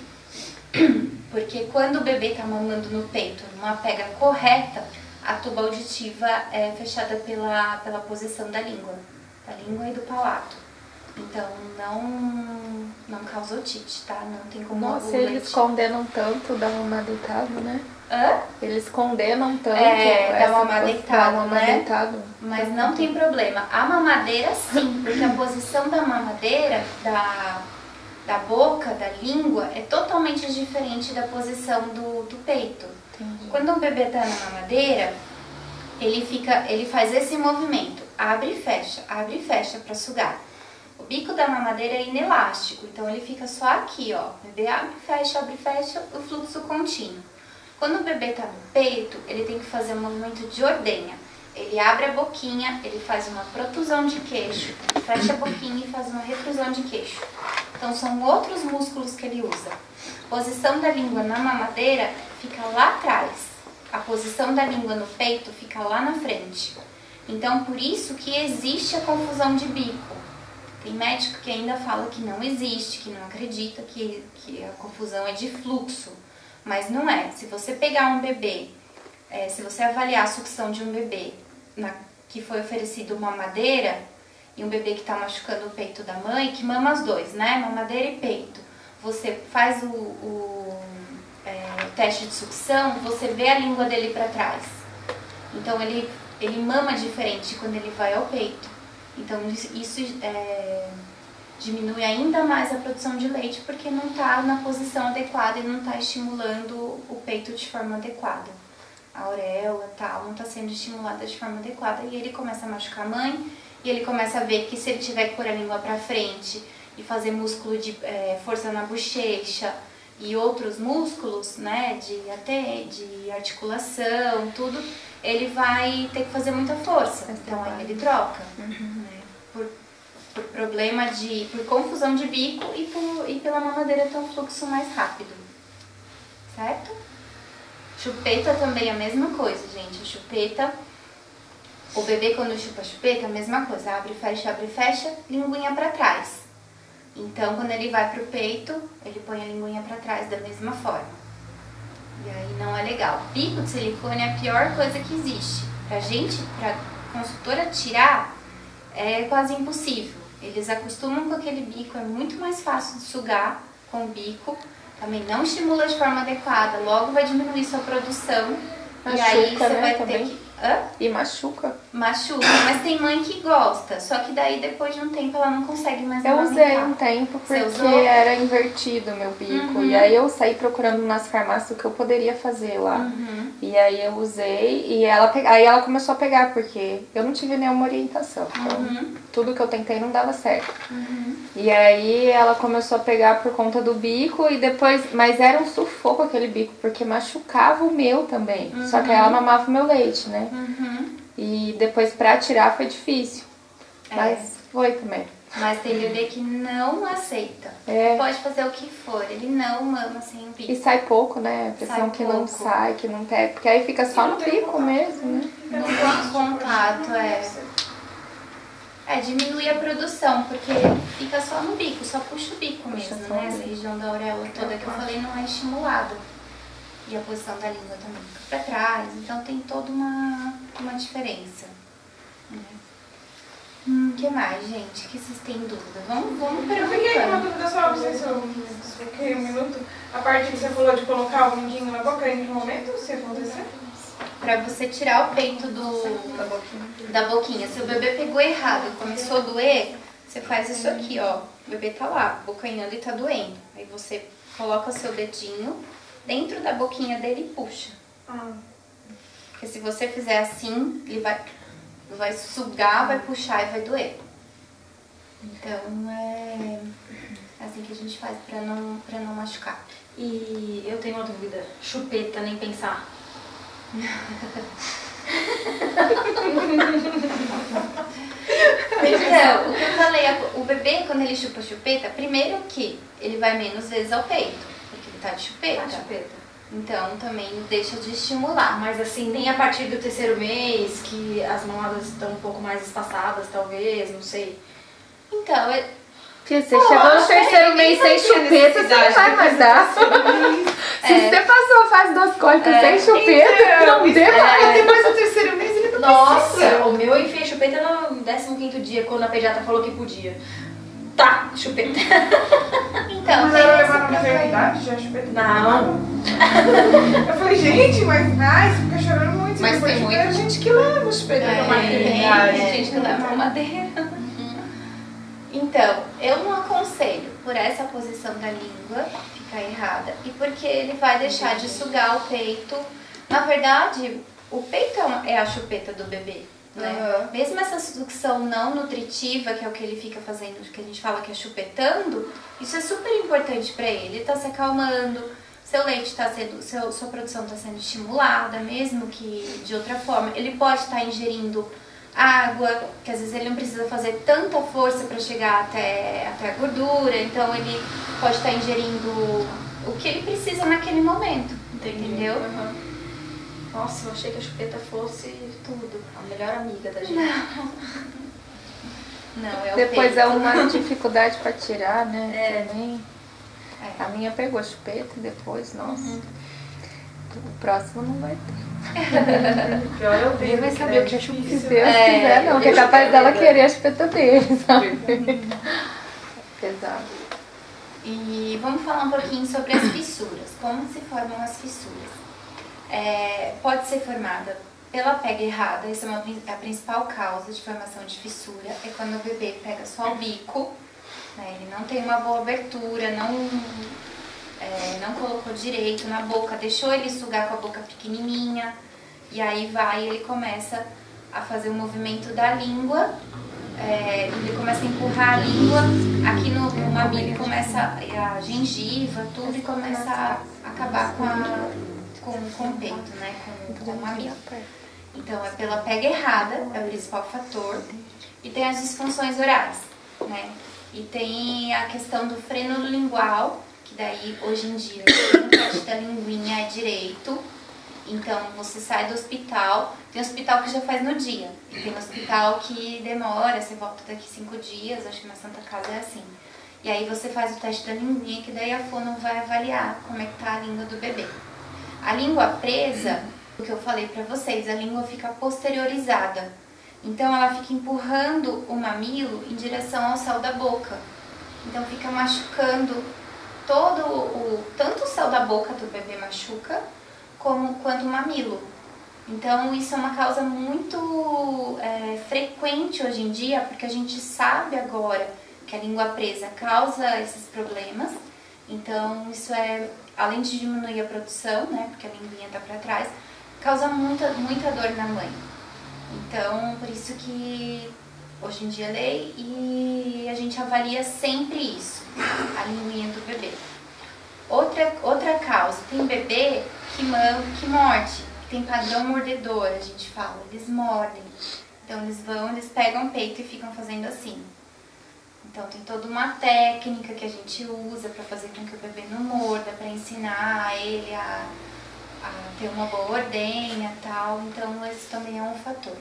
porque quando o bebê está mamando no peito, numa pega correta, a tuba auditiva é fechada pela posição da língua e do palato. Então não causa otite, tá? Não tem como. Nossa, eles condenam tanto da mamar deitado, né? Hã? Eles condenam tanto da mamar deitado, né? Deitado. Mas não tem problema. A mamadeira sim, porque a posição da mamadeira, da boca, da língua, é totalmente diferente da posição do peito. Entendi. Quando um bebê tá na mamadeira, ele faz esse movimento, abre e fecha para sugar. O bico da mamadeira é inelástico, então ele fica só aqui, ó. O bebê abre e fecha, o fluxo contínuo. Quando o bebê tá no peito, ele tem que fazer um movimento de ordenha. Ele abre a boquinha, ele faz uma protusão de queixo, fecha a boquinha e faz uma retrusão de queixo. Então são outros músculos que ele usa. A posição da língua na mamadeira fica lá atrás. A posição da língua no peito fica lá na frente. Então por isso que existe a confusão de bico. Tem médico que ainda fala que não existe, que não acredita que a confusão é de fluxo. Mas não é. Se você pegar um bebê, se você avaliar a sucção de um bebê que foi oferecido mamadeira, e um bebê que está machucando o peito da mãe, que mama as dois, né? Mamadeira e peito. Você faz o teste de sucção, você vê a língua dele para trás. Então ele mama diferente quando ele vai ao peito. Então isso diminui ainda mais a produção de leite porque não está na posição adequada e não está estimulando o peito de forma adequada. A auréola tal não está sendo estimulada de forma adequada e ele começa a machucar a mãe e ele começa a ver que se ele tiver que pôr a língua para frente e fazer músculo de força na bochecha e outros músculos, né, de articulação, tudo, ele vai ter que fazer muita força. Então aí ele troca, né, por problema por confusão de bico e pela mamadeira ter um fluxo mais rápido, certo? Chupeta também é a mesma coisa, gente. A chupeta, o bebê quando chupa a chupeta é a mesma coisa, abre, fecha, linguinha pra trás. Então quando ele vai pro peito, ele põe a linguinha pra trás da mesma forma. E aí não é legal. Bico de silicone é a pior coisa que existe. Pra consultora tirar, é quase impossível. Eles acostumam com aquele bico, é muito mais fácil de sugar com o bico. Também não estimula de forma adequada, logo vai diminuir sua produção. Machuca, e aí você né, vai também. ter que... Hã? E machuca. Machuca, mas tem mãe que gosta, só que daí depois de um tempo ela não consegue mais Eu amamentar. usei um tempo Você porque usou? era invertido o meu bico. E aí eu saí procurando nas farmácias o que eu poderia fazer lá. E aí eu usei e aí ela começou a pegar, porque eu não tive nenhuma orientação. Então tudo que eu tentei não dava certo. E aí ela começou a pegar por conta do bico e depois... Mas era um sufoco aquele bico, porque machucava o meu também. Só que aí ela mamava o meu leite, né? E depois pra tirar foi difícil. Mas foi também. Mas tem bebê que não aceita. É. Pode fazer o que for, ele não mama sem o bico. E sai pouco, né? A pressão Sai que não pouco. sai, que não tem. Porque aí fica só no bico mesmo, né? Não tem contato, diminui a produção, porque fica só no bico, só puxa o bico mesmo, só né? o Essa bico. região da auréola toda que eu falei não é estimulada. E a posição da língua também fica pra trás, então tem toda uma diferença. Que mais, gente? Que vocês têm dúvida? Vamos Eu fiquei com uma perguntando. dúvida só, não sei se eu fiquei um minuto. A parte que você falou de colocar o mindinho na boca, em que momento se acontecer? Pra você tirar o peito da boquinha. Se o bebê pegou errado e começou a doer, você faz isso aqui, ó. O bebê tá lá, bocanhando e tá doendo. Aí você coloca seu dedinho dentro da boquinha dele e puxa. Porque se você fizer assim, ele vai sugar, vai puxar e vai doer. Então é assim que a gente faz pra não machucar. E eu tenho uma dúvida. Chupeta, nem pensar. Então, o que eu falei, o bebê quando ele chupa a chupeta, primeiro que ele vai menos vezes ao peito, porque ele tá de chupeta. Então também deixa de estimular. Mas assim, nem a partir do terceiro mês, que as mamadas estão um pouco mais espaçadas, talvez, não sei. Então, Porque você chegou no terceiro mês sem chupeta, você não vai mais dar. Se você passou a fase das cólicas sem chupeta, não dê mais. Depois do terceiro mês ele não Nossa, o meu eu enfiei chupeta no 15º dia, quando a pediatra falou que podia. Tá, chupeta. então Mas tem ela esse levar na problema. maternidade, já chupeta? Não. Eu falei, gente, mas você fica chorando muito. Mas depois tem chupeta. muita gente que leva os peitos pra maternidade. Tem gente que leva madeira. Então, eu não aconselho por essa posição da língua ficar errada e porque ele vai deixar de sugar o peito. Na verdade, o peito é a chupeta do bebê, né? Mesmo essa sucção não nutritiva, que é o que ele fica fazendo, que a gente fala que é chupetando, isso é super importante pra ele. Ele tá se acalmando, seu leite está sendo, sua produção está sendo estimulada, mesmo que de outra forma. Ele pode estar ingerindo água, que às vezes ele não precisa fazer tanta força para chegar até a gordura, então ele pode estar ingerindo o que ele precisa naquele momento, entendeu? Nossa, eu achei que a chupeta fosse tudo, a melhor amiga da gente. Não, é o Depois peito. é uma dificuldade pra tirar, né? É. Também. É. A minha pegou a chupeta e depois, nossa. O próximo não vai ter. Pior é o Ninguém vai saber o que é Se chupeta. Deus quiser, não, que é capaz dela querer a chupeta dele, sabe? Pesado. E vamos falar um pouquinho sobre as fissuras. Como se formam as fissuras? Pode ser formada pela pega errada, essa é a principal causa de formação de fissura, é quando o bebê pega só o bico, né, ele não tem uma boa abertura, não colocou direito na boca, deixou ele sugar com a boca pequenininha, e aí ele começa a fazer o movimento da língua, ele começa a empurrar a língua, aqui no mamilo começa a gengiva, tudo, e começa a acabar com o peito, né, com o mamilo. Então, é pela pega errada, é o principal fator. E tem as disfunções orais, né? E tem a questão do freno lingual, que daí, hoje em dia, o teste da linguinha é direito. Então, você sai do hospital, tem hospital que já faz no dia. E tem hospital que demora, você volta daqui 5 dias, acho que na Santa Casa é assim. E aí você faz o teste da linguinha, que daí a fono vai avaliar como é que tá a língua do bebê. A língua presa, o que eu falei pra vocês, a língua fica posteriorizada. Então ela fica empurrando o mamilo em direção ao céu da boca. Então fica machucando tanto o céu da boca do bebê machuca, quanto o mamilo. Então isso é uma causa muito frequente hoje em dia, porque a gente sabe agora que a língua presa causa esses problemas. Então isso além de diminuir a produção, né, porque a linguinha tá para trás, causa muita dor na mãe. Então, por isso que hoje em dia é lei e a gente avalia sempre isso, a linguinha do bebê. Outra causa, tem bebê que morde, que tem padrão mordedor, a gente fala, eles mordem. Então eles pegam o peito e ficam fazendo assim. Então tem toda uma técnica que a gente usa para fazer com que o bebê não morda, para ensinar ele a ter uma boa ordenha e tal. Então esse também é um fator.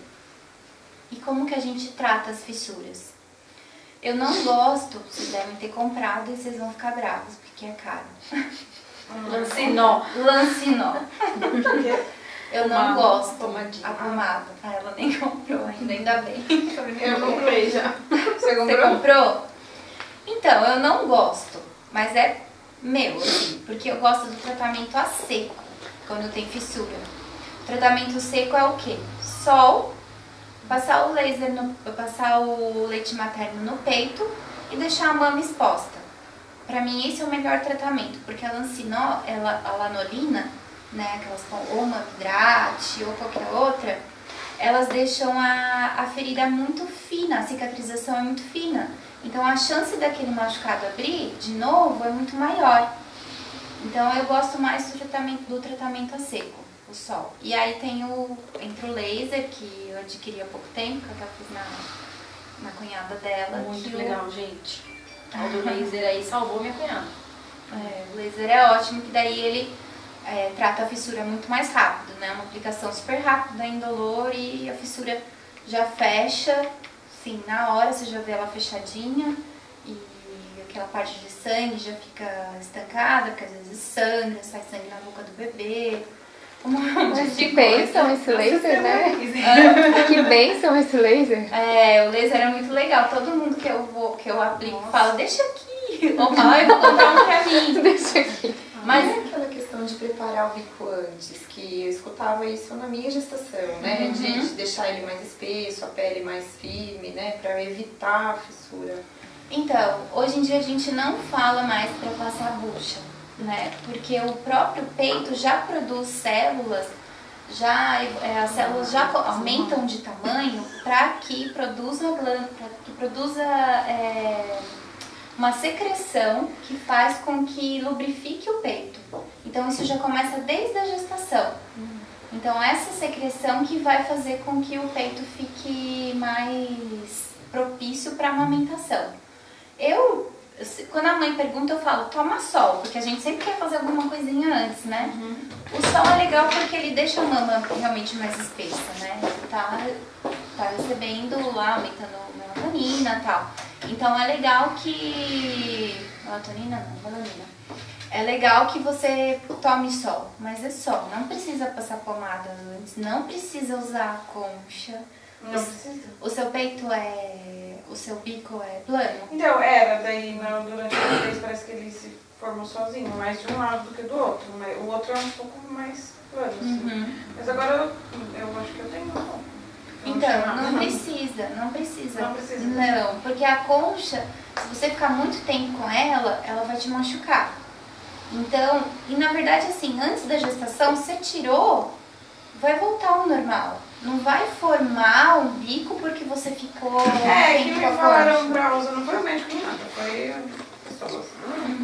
E como que a gente trata as fissuras? Eu não gosto, vocês devem ter comprado e vocês vão ficar bravos, porque é caro. Lancinó. Eu não gosto. Pomadinha. A pomada. Ela nem comprou ainda bem. Eu comprei já. Você Você comprou? Então, eu não gosto, mas é meu, assim, porque eu gosto do tratamento a seco, quando tem fissura. O tratamento seco é o quê? Sol, passar o leite materno no peito e deixar a mama exposta. Pra mim, esse é o melhor tratamento, porque a lancinó, a lanolina, né, aquelas ou uma hidrate ou qualquer outra, elas deixam a ferida muito fina, a cicatrização é muito fina. Então a chance daquele machucado abrir de novo é muito maior. Então eu gosto mais do tratamento a seco, o sol. E aí entra o laser, que eu adquiri há pouco tempo, que eu até fiz na cunhada dela. Muito legal, gente. O do laser aí salvou minha cunhada. O laser é ótimo, que daí ele trata a fissura muito mais rápido, né? Uma aplicação super rápida, indolor, e a fissura já fecha, sim, na hora você já vê ela fechadinha e aquela parte de sangue já fica estancada, porque às vezes sangra, sai sangue na boca do bebê. Mas que bênção esse laser, né? Que bênção esse laser. O laser é muito legal. Todo mundo que eu aplico fala, deixa aqui. Ou fala, eu vou comprar um pra mim. Deixa aqui. Mas é aquela questão de preparar o bico antes, que eu escutava isso na minha gestação, né? De deixar ele mais espesso, a pele mais firme, né? Pra evitar a fissura. Então, hoje em dia a gente não fala mais pra passar a bucha, né? Porque o próprio peito já produz células, as células já aumentam de tamanho para que produza uma secreção que faz com que lubrifique o peito. Então isso já começa desde a gestação. Então essa secreção que vai fazer com que o peito fique mais propício para amamentação. Quando a mãe pergunta, eu falo, toma sol, porque a gente sempre quer fazer alguma coisinha antes, né? O sol é legal porque ele deixa a mama realmente mais espessa, né? Tá recebendo lá, aumentando melatonina e tal. Então é legal que... Melatonina não, melanina. É legal que você tome sol, mas é sol. Não precisa passar pomada antes, não precisa usar concha. Não precisa. O seu peito o seu bico é plano? Então, daí durante a gravidez parece que ele se formou sozinho, mais de um lado do que do outro. O outro é um pouco mais plano, assim. Mas agora eu acho que eu tenho um pouco. Então, não precisa. Não precisa. Não, porque a concha, se você ficar muito tempo com ela, ela vai te machucar. Então, e na verdade assim, antes da gestação, você tirou, vai voltar ao normal. Não vai formar um bico porque você ficou que tempo me com a falaram concha. pra usar, não foi o médico nem nada, foi a pessoa.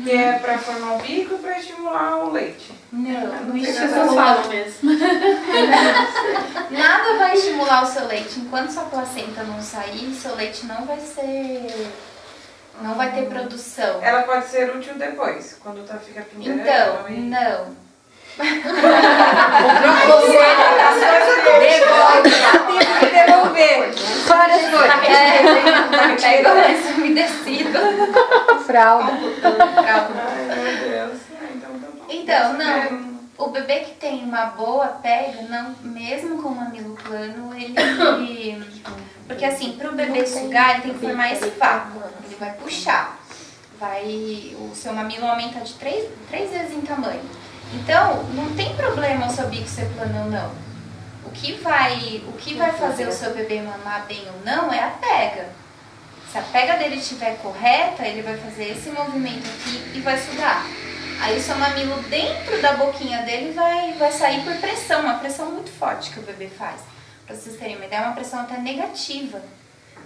Que é pra formar o bico e pra estimular o leite. Não As estimula. pessoas falam mesmo. Nada vai estimular o seu leite. Enquanto sua placenta não sair, seu leite não vai ter produção. Ela pode ser útil depois, quando fica pendurando. Então, não. Devolver. Várias coisas. Pega mais umedecido. Fralda. Ai, meu Deus. Então tá bom. Então, não. O bebê que tem uma boa pega, não, mesmo com o mamilo plano, ele... Porque assim, pro bebê sugar, ele tem que formar esse vácuo. Ele vai puxar. O seu mamilo aumenta de 3 vezes em tamanho. Então, não tem problema o seu bico ser plano ou não. O que vai fazer o seu bebê mamar bem ou não é a pega. Se a pega dele estiver correta, ele vai fazer esse movimento aqui e vai sugar. Aí o seu mamilo dentro da boquinha dele vai sair por pressão, uma pressão muito forte que o bebê faz. Pra vocês terem uma ideia, é uma pressão até negativa.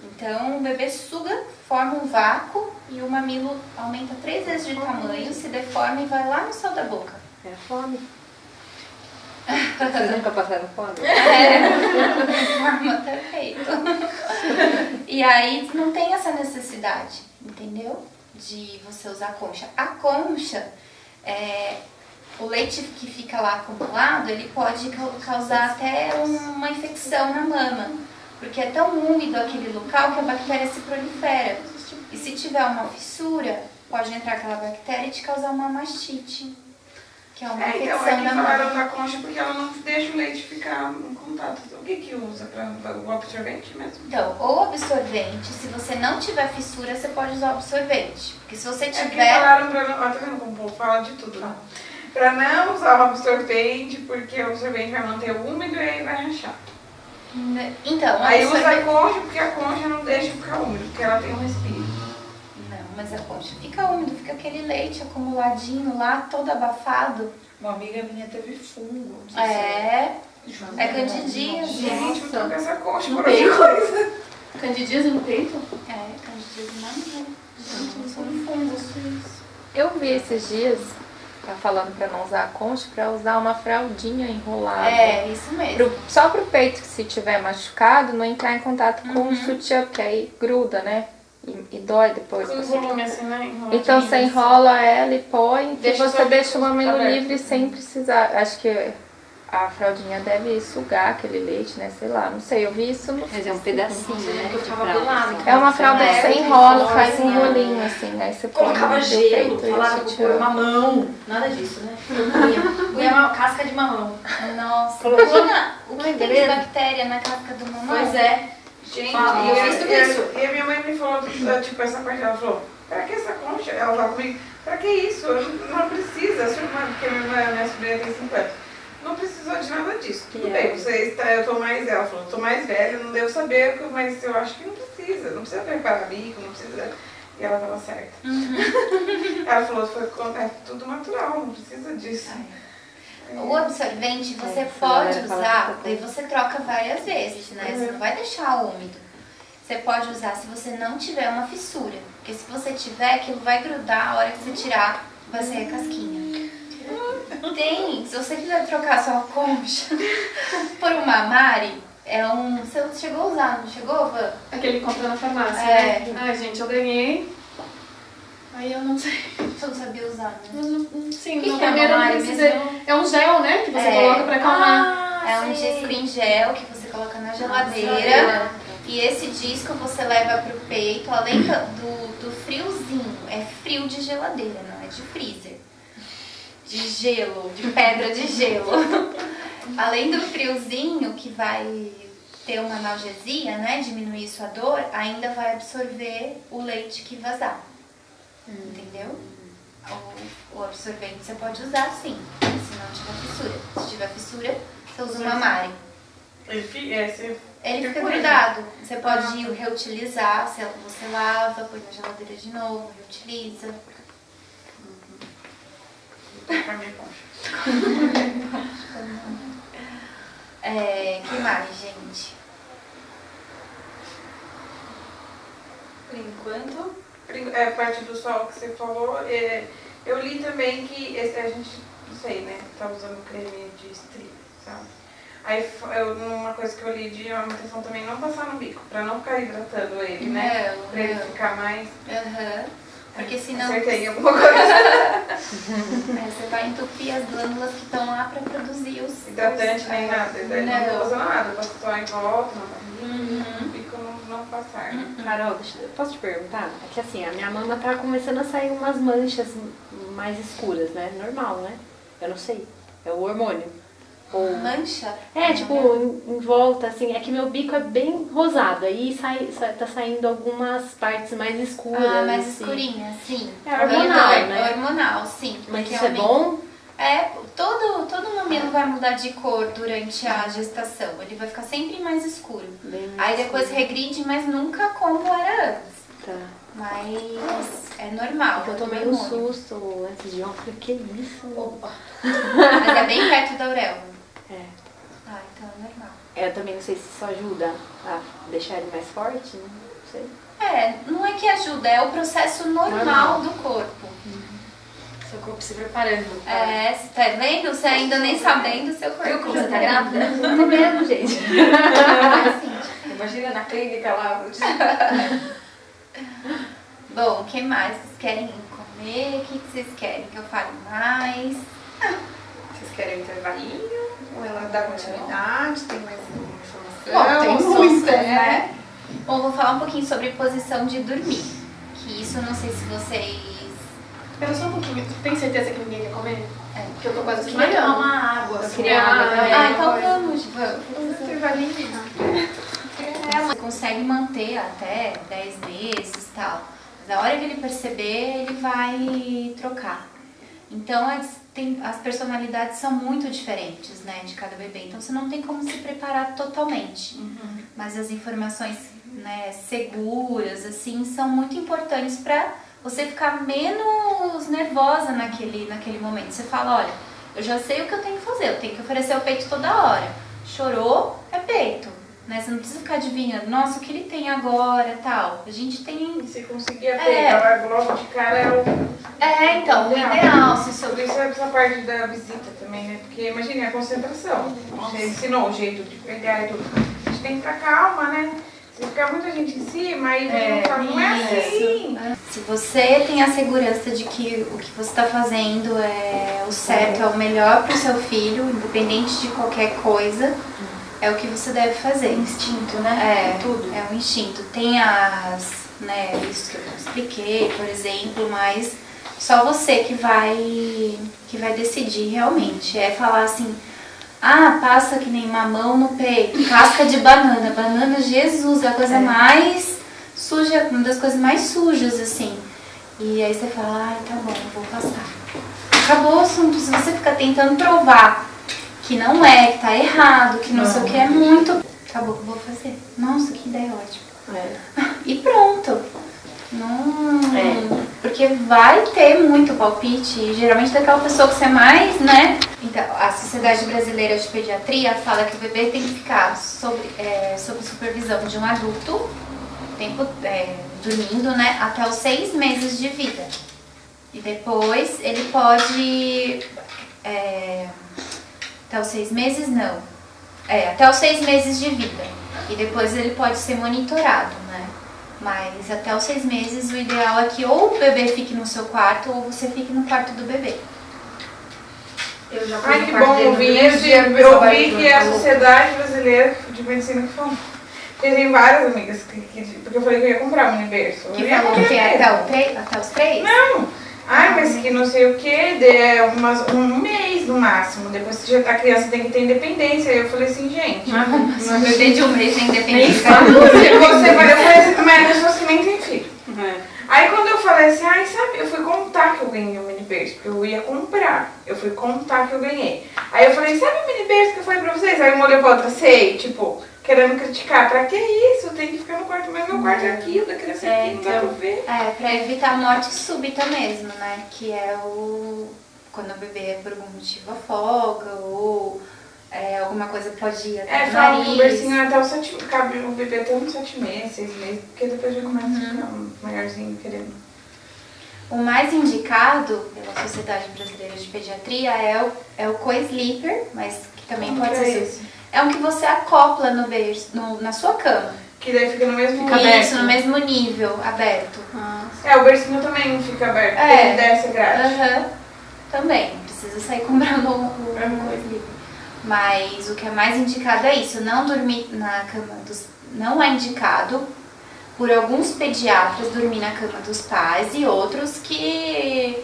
Então o bebê suga, forma um vácuo e o mamilo aumenta 3 vezes de tamanho, se deforma e vai lá no céu da boca. É fome. Vocês nunca passaram fome? Forma perfeito. E aí não tem essa necessidade, entendeu? De você usar a concha. A concha, o leite que fica lá acumulado, ele pode causar até uma infecção na mama. Porque é tão úmido aquele local que a bactéria se prolifera. E se tiver uma fissura, pode entrar aquela bactéria e te causar uma mastite. Que é uma infecção então, da falaram mama. da concha porque ela não deixa o leite ficar em contato. O que usa? O absorvente mesmo? Então, ou absorvente, se você não tiver fissura, você pode usar o absorvente. Porque se você Porque tiver... falaram pra não... Tá vendo como o povo fala de tudo, né? Pra não usar o absorvente, porque o absorvente vai manter úmido e aí vai rachar. Então, Aí usa a absorvente... concha, porque a concha não deixa ficar úmido, porque ela tem um respiro. Não, mas a concha fica úmido, fica aquele leite acumuladinho lá, todo abafado. Uma amiga minha teve fungo. É candidíase. Gente, eu tô com essa concha por outra coisa. Candidíase no peito? Candidíase na mão. Gente, são fungos. Eu vi esses dias, tá falando pra não usar a concha, pra usar uma fraldinha enrolada. É, isso mesmo. Só pro peito, que se tiver machucado, não entrar em contato com o sutiã, porque aí gruda, né? E dói depois. Com volume assim, né? Então você enrola ela e põe, e Deixa você só deixa o mamilo aberto. livre sem precisar. Acho que a fraldinha deve sugar aquele leite, né? Sei lá, não sei. Eu vi isso no... Mas é um pedacinho, né? Eu de ficava fralda, pelada, assim. É uma fralda que você enrola, faz um assim, rolinho assim, aí você põe Colocava no gelo, peito e falaram o que sutiã. pôr mamão. Nada disso, né? Punha uma casca de mamão. Nossa, imagina o que tem de bactéria na casca do mamão. Pois é. Gente, Fala, eu fiz tudo isso. E a minha mãe me falou, tipo, essa parte, ela falou, pra que essa concha? Ela falou comigo, pra que isso? Não precisa, sua irmã, porque minha sobrinha tem 5 anos. Não precisou de nada disso. Tudo bem, eu tô mais, ela falou, tô mais velha, não devo saber, mas eu acho que não precisa preparar bico, não precisa. E ela tava certa. Ela falou, é tudo natural, não precisa disso. O absorvente você pode usar, daí você troca várias vezes, né? Você não vai deixar úmido. você pode usar se você não tiver uma fissura. Porque se você tiver, aquilo vai grudar, a hora que você tirar, vai sair a casquinha. Tem, se você quiser trocar sua concha por uma Mari, você chegou a usar, não chegou, Van? Aquele que comprou na farmácia, É. né? Ai, gente, eu ganhei. Aí eu não sei. Você não sabia usar, né? Sim, Que no que é primeiro eu Mari precisei. mesmo? É um gel, né? Que você coloca pra acalmar. É um disco em gel que você coloca na geladeira. E esse disco você leva pro peito, além do friozinho. É frio de geladeira, não é de freezer. De gelo, de pedra de gelo. Além do friozinho, que vai ter uma analgesia, né? Diminuir sua dor, ainda vai absorver o leite que vazar. Entendeu? O absorvente você pode usar sim, se não tiver fissura. Se tiver fissura, você usa uma Mari. Ele fica grudado. Você pode reutilizar, você lava, põe na geladeira de novo, reutiliza. Que mais, gente? Por enquanto. A parte do sol que você falou, eu li também que a gente, não sei, né, tá usando creme de estria, sabe? Aí, uma coisa que eu li de amamentação também, não passar no bico, pra não ficar hidratando ele, né? Pra ele ficar mais... Porque senão... Acertei alguma coisa. Você vai entupir as glândulas que estão lá pra produzir os... Hidratante nem nada, não tô usando nada, passa só em volta, no bico não passar. Carol, posso te perguntar? É que assim, a minha mama tá começando a sair umas manchas mais escuras, né? Normal, né? Eu não sei. É o hormônio. Mancha? Tipo, em volta, assim, é que meu bico é bem rosado, aí tá saindo algumas partes mais escuras. Mais assim. escurinha, sim. É hormonal, né? É hormonal, sim. Mas isso é bom? Todo mamilo vai mudar de cor durante a gestação. Ele vai ficar sempre mais escuro. Aí depois regride, mas nunca como era antes. Tá. Mas é normal. Porque eu tomei um susto antes de ontem. Falei, que isso? Opa. Mas é bem perto da auréola. Então é normal. Eu também não sei se isso ajuda a deixar ele mais forte, não sei. Não é que ajuda, é o processo normal do corpo. Seu corpo se preparando. Você tá vendo? Você ainda nem sabendo, seu corpo. Viu como você tá grávida? Não mesmo, gente. Imagina na clínica lá. Bom, o que mais vocês querem comer? O que vocês querem que eu fale mais? Vocês querem um intervalinho? Ou ela dá continuidade? Tem mais informação? Bom, tem muita, né? Bom, vou falar um pouquinho sobre posição de dormir. Que isso eu não sei se vocês... Espera só um pouquinho. Tem certeza que ninguém quer comer? Porque eu tô quase Vai tomar desmaiando. uma água. Eu queria água também. Então vamos. Intervalinho. Você consegue manter até 10 meses e tal. Mas a hora que ele perceber, ele vai trocar. Então, as personalidades são muito diferentes, né, de cada bebê. Então, você não tem como se preparar totalmente. Mas as informações, né, seguras, assim, são muito importantes para você ficar menos nervosa naquele momento. Você fala, olha, eu já sei o que eu tenho que fazer. Eu tenho que oferecer o peito toda hora. Chorou, é peito. Né? Você não precisa ficar adivinhando, nossa, o que ele tem agora, tal. A gente tem... E se conseguir pegar logo de cara é o... então, o ideal. Sobre isso é essa parte da visita também, né? Porque imagine a concentração. Você ensinou o jeito de pegar e tudo. A gente tem que ficar calma, né? Se ficar muita gente em cima, aí não é assim. Se você tem a segurança de que o que você está fazendo é o certo, é o melhor para o seu filho, independente de qualquer coisa, é o que você deve fazer. Instinto, né? Tudo. É um instinto. Tem isso que eu expliquei, por exemplo, mas só você que vai decidir realmente. É falar assim, passa que nem mamão no peito, casca de banana. Banana, Jesus, é a coisa mais suja, uma das coisas mais sujas, assim. E aí você fala, tá bom, eu vou passar. Acabou o assunto. Se você ficar tentando provar que não é, que tá errado, que não sei o que, é muito... Acabou que eu vou fazer. Nossa, que ideia ótima. E pronto. Não... Porque vai ter muito palpite, e geralmente daquela pessoa que você é mais, né? Então, a Sociedade Brasileira de Pediatria fala que o bebê tem que ficar sob supervisão de um adulto dormindo, né, até os 6 meses de vida. E depois ele pode... até os 6 meses não. Até os 6 meses de vida. E depois ele pode ser monitorado, né? Mas até os 6 meses o ideal é que ou o bebê fique no seu quarto ou você fique no quarto do bebê. Eu já Ai, que bom ouvir isso. Eu vi que é a Sociedade Brasileira de Medicina que falou. Porque tem várias amigas porque eu falei que eu ia comprar um mini berço. Que falou que é até os 3? Não! Ai, mas que não sei o que, um mês no máximo. Depois que a criança tem que ter independência. Aí eu falei assim, gente. Não bebê de 1 mês sem independência. Você vai, eu falei assim, mas pessoas que nem têm filho. Aí quando eu falei assim, sabe, eu fui contar que eu ganhei um mini berço, porque eu ia comprar. Eu fui contar que eu ganhei. Aí eu falei, sabe o mini berço que eu falei pra vocês? Aí uma olhou pra outra, sei, tipo, querendo criticar. Pra que isso? Eu tenho que ficar no quarto, mas meu quarto é aqui, o da criança é aqui, não dá pra ver. Pra evitar morte súbita mesmo, né? Que é quando o bebê por algum motivo afoga ou alguma coisa pode ir até o nariz. O bercinho até o 7 meses, cabe o bebê até uns 7 meses, 6 meses, porque depois já começa a ficar maiorzinho querendo. O mais indicado pela Sociedade Brasileira de Pediatria é o co-sleeper, mas que também pode ser. É um que você acopla no berço, na sua cama. Que daí fica no mesmo Isso, no mesmo nível, aberto. O bercinho também fica aberto, porque ele desce a grade. Também, precisa sair comprando o co-sleeper. Mas o que é mais indicado é isso, não dormir na cama não é indicado. Por alguns pediatras dormir na cama dos pais e outros que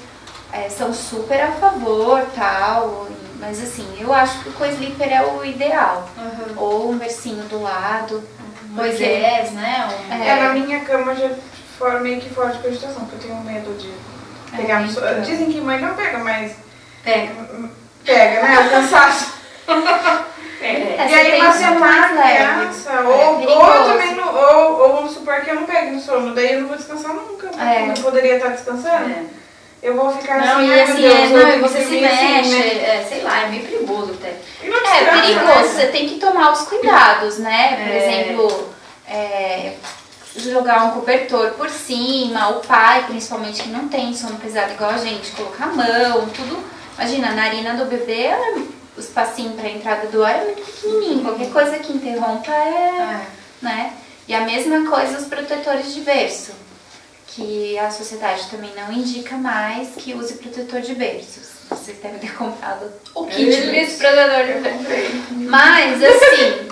são super a favor, tal. Mas assim, eu acho que o co-sleeper é o ideal. Ou um bercinho do lado. Moisés, né? Na minha cama já meio que fora de cogitação, porque eu tenho medo de pegar no sono. Dizem que mãe não pega, mas pega, né? O cansaço. E aí você sentar a criança, ou vamos supor que eu não pegue no sono, daí eu não vou descansar nunca, porque eu não poderia estar descansando. Eu vou ficar assim, e assim, você se mexe, sei lá, é meio perigoso até. Perigoso, você tem que tomar os cuidados, né? Por exemplo, jogar um cobertor por cima, o pai, principalmente que não tem sono pesado igual a gente, colocar a mão, tudo. Imagina, a narina do bebê, o espacinho para a entrada do ar é muito pequenininho, qualquer coisa que interrompa né? E a mesma coisa os protetores de berço, que a sociedade também não indica mais que use protetor de berços. Vocês devem ter comprado o kit desse protetor de berço. Mas, assim,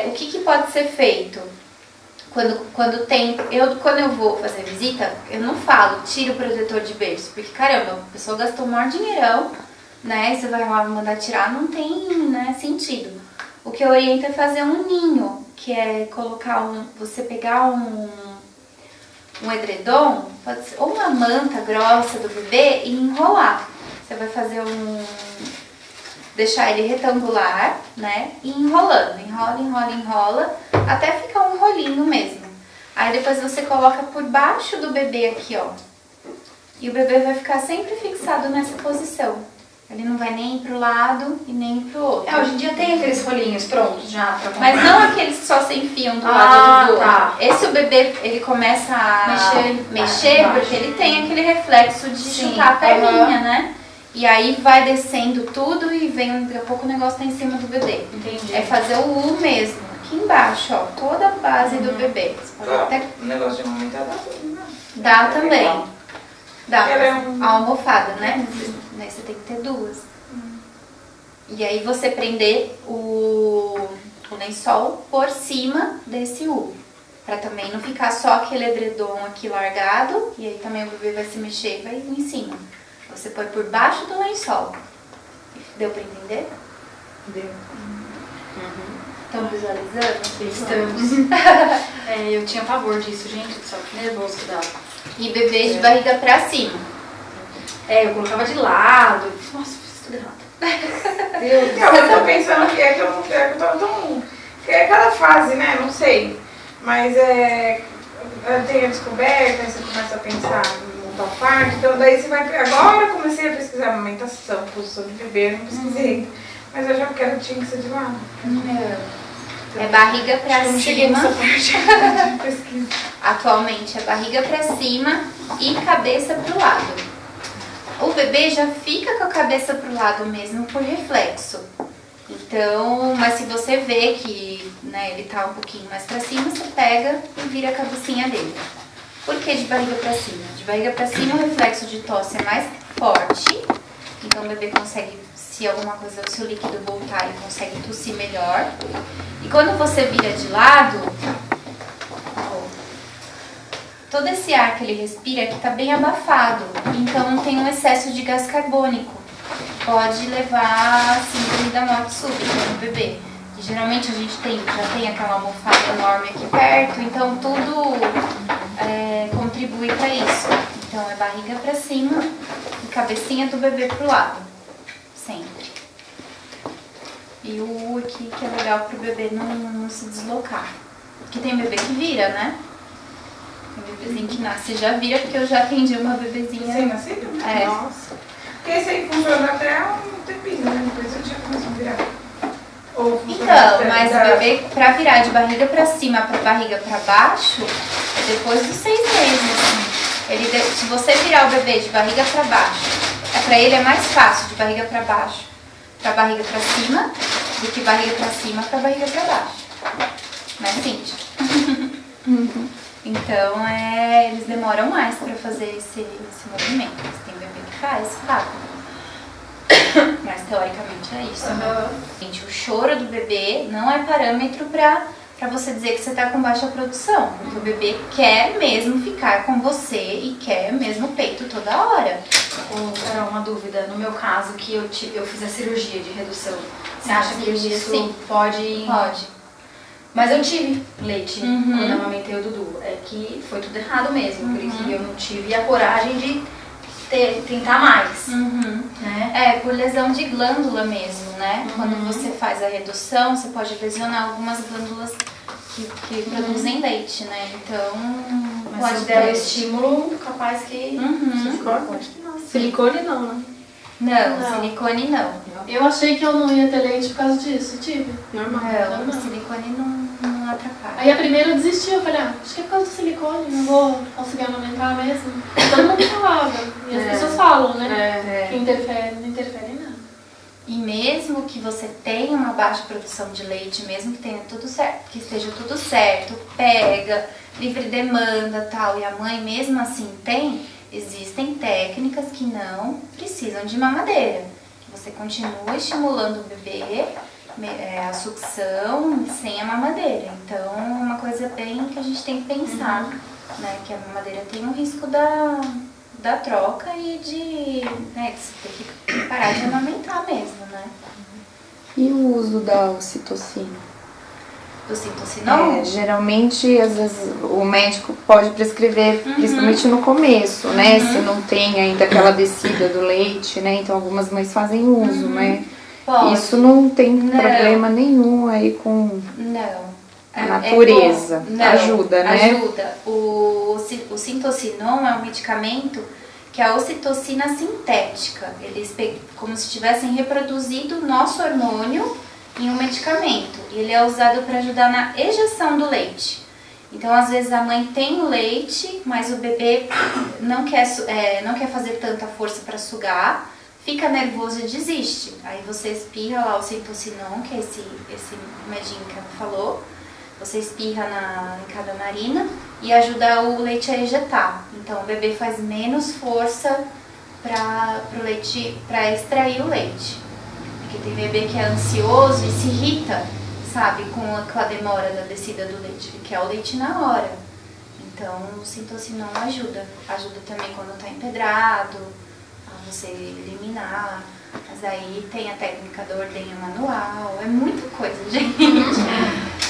o que pode ser feito? Quando eu vou fazer visita, eu não falo, tira o protetor de berço, porque caramba, a pessoa gastou o maior dinheirão, né? Você vai lá mandar tirar, não tem, né, sentido. O que eu oriento é fazer um ninho, que é colocar você pegar um edredom, pode ser, ou uma manta grossa do bebê e enrolar. Você vai fazer deixar ele retangular, né? E enrolando, enrola, até ficar um rolinho mesmo. Aí depois você coloca por baixo do bebê aqui, ó. E o bebê vai ficar sempre fixado nessa posição. Ele não vai nem pro lado e nem pro outro. Hoje em dia tem aqueles rolinhos prontos já pra comprar. Mas não aqueles que só se enfiam do lado do outro. Tá. Esse o bebê, ele começa a mexer porque ele tem aquele reflexo de chutar a perninha, né? E aí vai descendo tudo e daqui a pouco o negócio tá em cima do bebê. Entendi. É fazer o U mesmo. Aqui embaixo, ó, toda a base do bebê. O negócio de aumentar dá também. Dá, Ela a almofada, né? Você tem que ter 2. E aí você prender o lençol por cima desse U. Pra também não ficar só aquele edredom aqui largado. E aí também o bebê vai se mexer e vai em cima. Você põe por baixo do lençol. Deu pra entender? Deu. Estão visualizando? Estamos. Eu tinha pavor disso, gente. Só que nervoso que dava. E bebê de barriga pra cima. Eu colocava de lado. Nossa, fiz tudo errado. Eu tô pensando que eu tô tão... É cada fase, né? Não sei. Mas tem a descoberta, aí você começa a pensar em montar o parto. Então daí você vai... Agora eu comecei a pesquisar amamentação, posição de bebê, eu não pesquisei. Mas eu já quero tinha que ser de lado. É barriga pra Eu não cheguei cima. nessa parte de pesquisa. Atualmente é barriga pra cima e cabeça pro lado. O bebê já fica com a cabeça pro lado mesmo por reflexo. Então, mas se você vê que, né, ele tá um pouquinho mais pra cima, você pega e vira a cabecinha dele. Por que de barriga pra cima? De barriga pra cima o reflexo de tosse é mais forte. Então o bebê consegue, se alguma coisa, se o líquido voltar, ele consegue tossir melhor. E quando você vira de lado, todo esse ar que ele respira aqui está bem abafado, então não tem um excesso de gás carbônico. Pode levar a síndrome da morte súbita no bebê. E geralmente a gente já tem aquela almofada enorme aqui perto, então tudo contribui para isso. Então é barriga para cima e cabecinha do bebê pro lado, sempre. E o U aqui que é legal pro bebê não se deslocar. Porque tem bebê que vira, né? Tem bebezinho que nasce e já vira, porque eu já atendi uma bebezinha. Sem nascido? É. Nossa. Porque esse aí funciona até um tempinho, né? Depois eu já começo a virar. Ou funciona Então, até mas o bebê, pra virar de barriga pra cima pra barriga pra baixo, é depois dos 6 meses. Se você virar o bebê de barriga pra baixo, pra ele é mais fácil de barriga pra baixo pra barriga pra cima do que barriga pra cima pra barriga pra baixo. Né, Cíntia? Então, eles demoram mais pra fazer esse movimento. Mas tem bebê que faz rápido. Mas teoricamente é isso. Gente, o choro do bebê não é parâmetro pra você dizer que você tá com baixa produção. Porque o bebê quer mesmo ficar com você e quer mesmo o peito toda hora. Era uma dúvida, no meu caso, que eu fiz a cirurgia de redução. Você acha que isso sim. pode? Pode. Mas eu tive leite quando eu amamentei o Dudu. É que foi tudo errado mesmo, porque eu não tive a coragem de tentar mais. Né? É, por lesão de glândula mesmo, né? Quando você faz a redução, você pode lesionar algumas glândulas que produzem leite, né? Então, Mas pode se der o ter... estímulo, capaz que... Silicone não, né? Não, silicone não. Eu achei que eu não ia ter leite por causa disso, tive. Normal. Não, o silicone não atrapalha. Aí a primeira eu desisti, eu falei, acho que é por causa do silicone, não vou conseguir amamentar mesmo. Todo mundo falava. E as pessoas falam, né? Que interfere, não interfere em nada. E mesmo que você tenha uma baixa produção de leite, mesmo que tenha tudo certo, que esteja tudo certo, pega, livre demanda tal, e a mãe mesmo assim existem técnicas que não precisam de mamadeira. Que você continua estimulando o bebê, a sucção, sem a mamadeira. Então é uma coisa bem que a gente tem que pensar, né? Que a mamadeira tem o risco da troca e de você ter que parar de amamentar mesmo, né? E o uso da ocitocina? Do citocinol? Geralmente, às vezes, o médico pode prescrever, principalmente no começo, né? Se não tem ainda aquela descida do leite, né? Então, algumas mães fazem uso, né? Pode. Isso não tem problema nenhum aí com a natureza. Ajuda, né? Ajuda. O citocinol é um medicamento que é a ocitocina sintética. Eles como se tivessem reproduzido o nosso hormônio em um medicamento. E ele é usado para ajudar na ejeção do leite. Então, às vezes, a mãe tem o leite, mas o bebê não quer fazer tanta força para sugar, fica nervoso e desiste. Aí você espirra lá o citocinol, que é esse medinho que ela falou. Você espirra em cada narina e ajuda o leite a ejetar. Então, o bebê faz menos força para extrair o leite. Porque tem bebê que é ansioso e se irrita, sabe, com a demora da descida do leite. Ele quer o leite na hora. Então, o citocinol ajuda. Ajuda também quando está empedrado, a você eliminar. Mas aí tem a técnica da ordenha manual. É muita coisa, gente.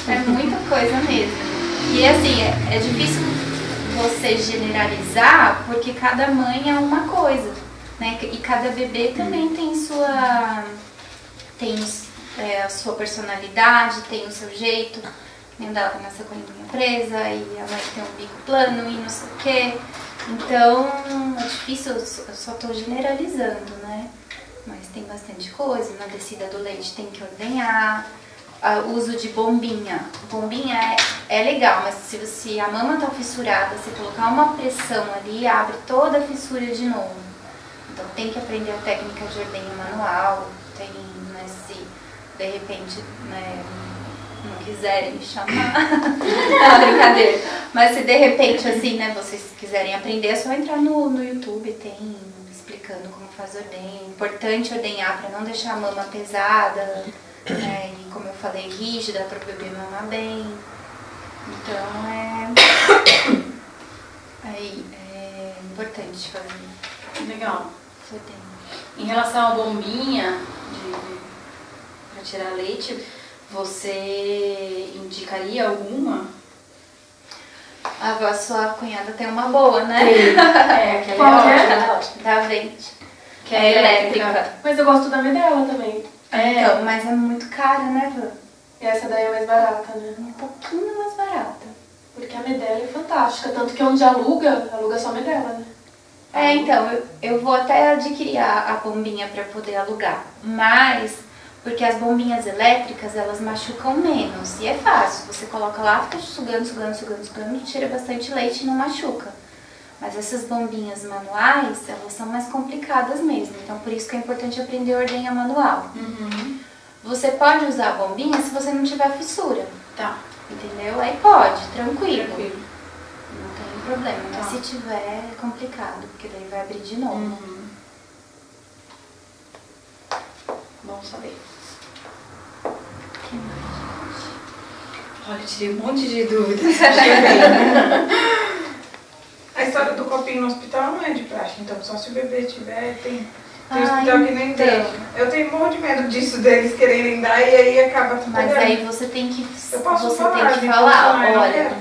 É muita coisa mesmo. E assim, é difícil você generalizar, porque cada mãe é uma coisa, né? E cada bebê também tem a sua personalidade, tem o seu jeito. Nem dela vai nascer com a linguinha presa, e a mãe tem um bico plano e não sei o quê. Então, é difícil, eu só tô generalizando, né? Mas tem bastante coisa. Na descida do leite tem que ordenhar, o uso de bombinha. Bombinha é legal, mas se a mama tá fissurada, se colocar uma pressão ali, abre toda a fissura de novo. Então tem que aprender a técnica de ordenha manual, tem, né, se de repente, né, não quiserem me chamar, não, brincadeira. Mas se de repente, assim, né, vocês quiserem aprender, é só entrar no YouTube, tem explicando como faz ordenha. É importante ordenhar para não deixar a mama pesada, né, e como eu falei, rígida, para o bebê mamar bem. Então é importante fazer. Legal. Ordenha. Em relação à bombinha para tirar leite, você indicaria alguma? A sua cunhada tem uma boa, né? Aquela Qual que é? é ótima. Da Vente. Que é elétrica. Mas eu gosto da Medela também. Então, mas é muito cara, né, Vã? E essa daí é mais barata, né? Um pouquinho mais barata. Porque a Medela é fantástica. Tanto que onde aluga só Medela, né? Então, eu vou até adquirir a bombinha para poder alugar. Mas, porque as bombinhas elétricas, elas machucam menos. E é fácil. Você coloca lá, fica sugando, tira bastante leite e não machuca. Mas essas bombinhas manuais, elas são mais complicadas mesmo. Então, por isso que é importante aprender a ordenha manual. Você pode usar a bombinha se você não tiver fissura. Tá. Entendeu? Aí pode, tranquilo. Não tem problema. Mas se tiver, é complicado, porque daí vai abrir de novo. Bom saber. Olha, eu tirei um monte de dúvidas. A história do copinho no hospital não é de praxe, então só se o bebê tiver, tem Ah, hospital que nem então. deixa. Eu tenho um monte de medo disso, deles quererem dar e aí acaba tudo. Mas aí você tem que, Eu posso você falar, tem que gente, falar, mas não olha, quero.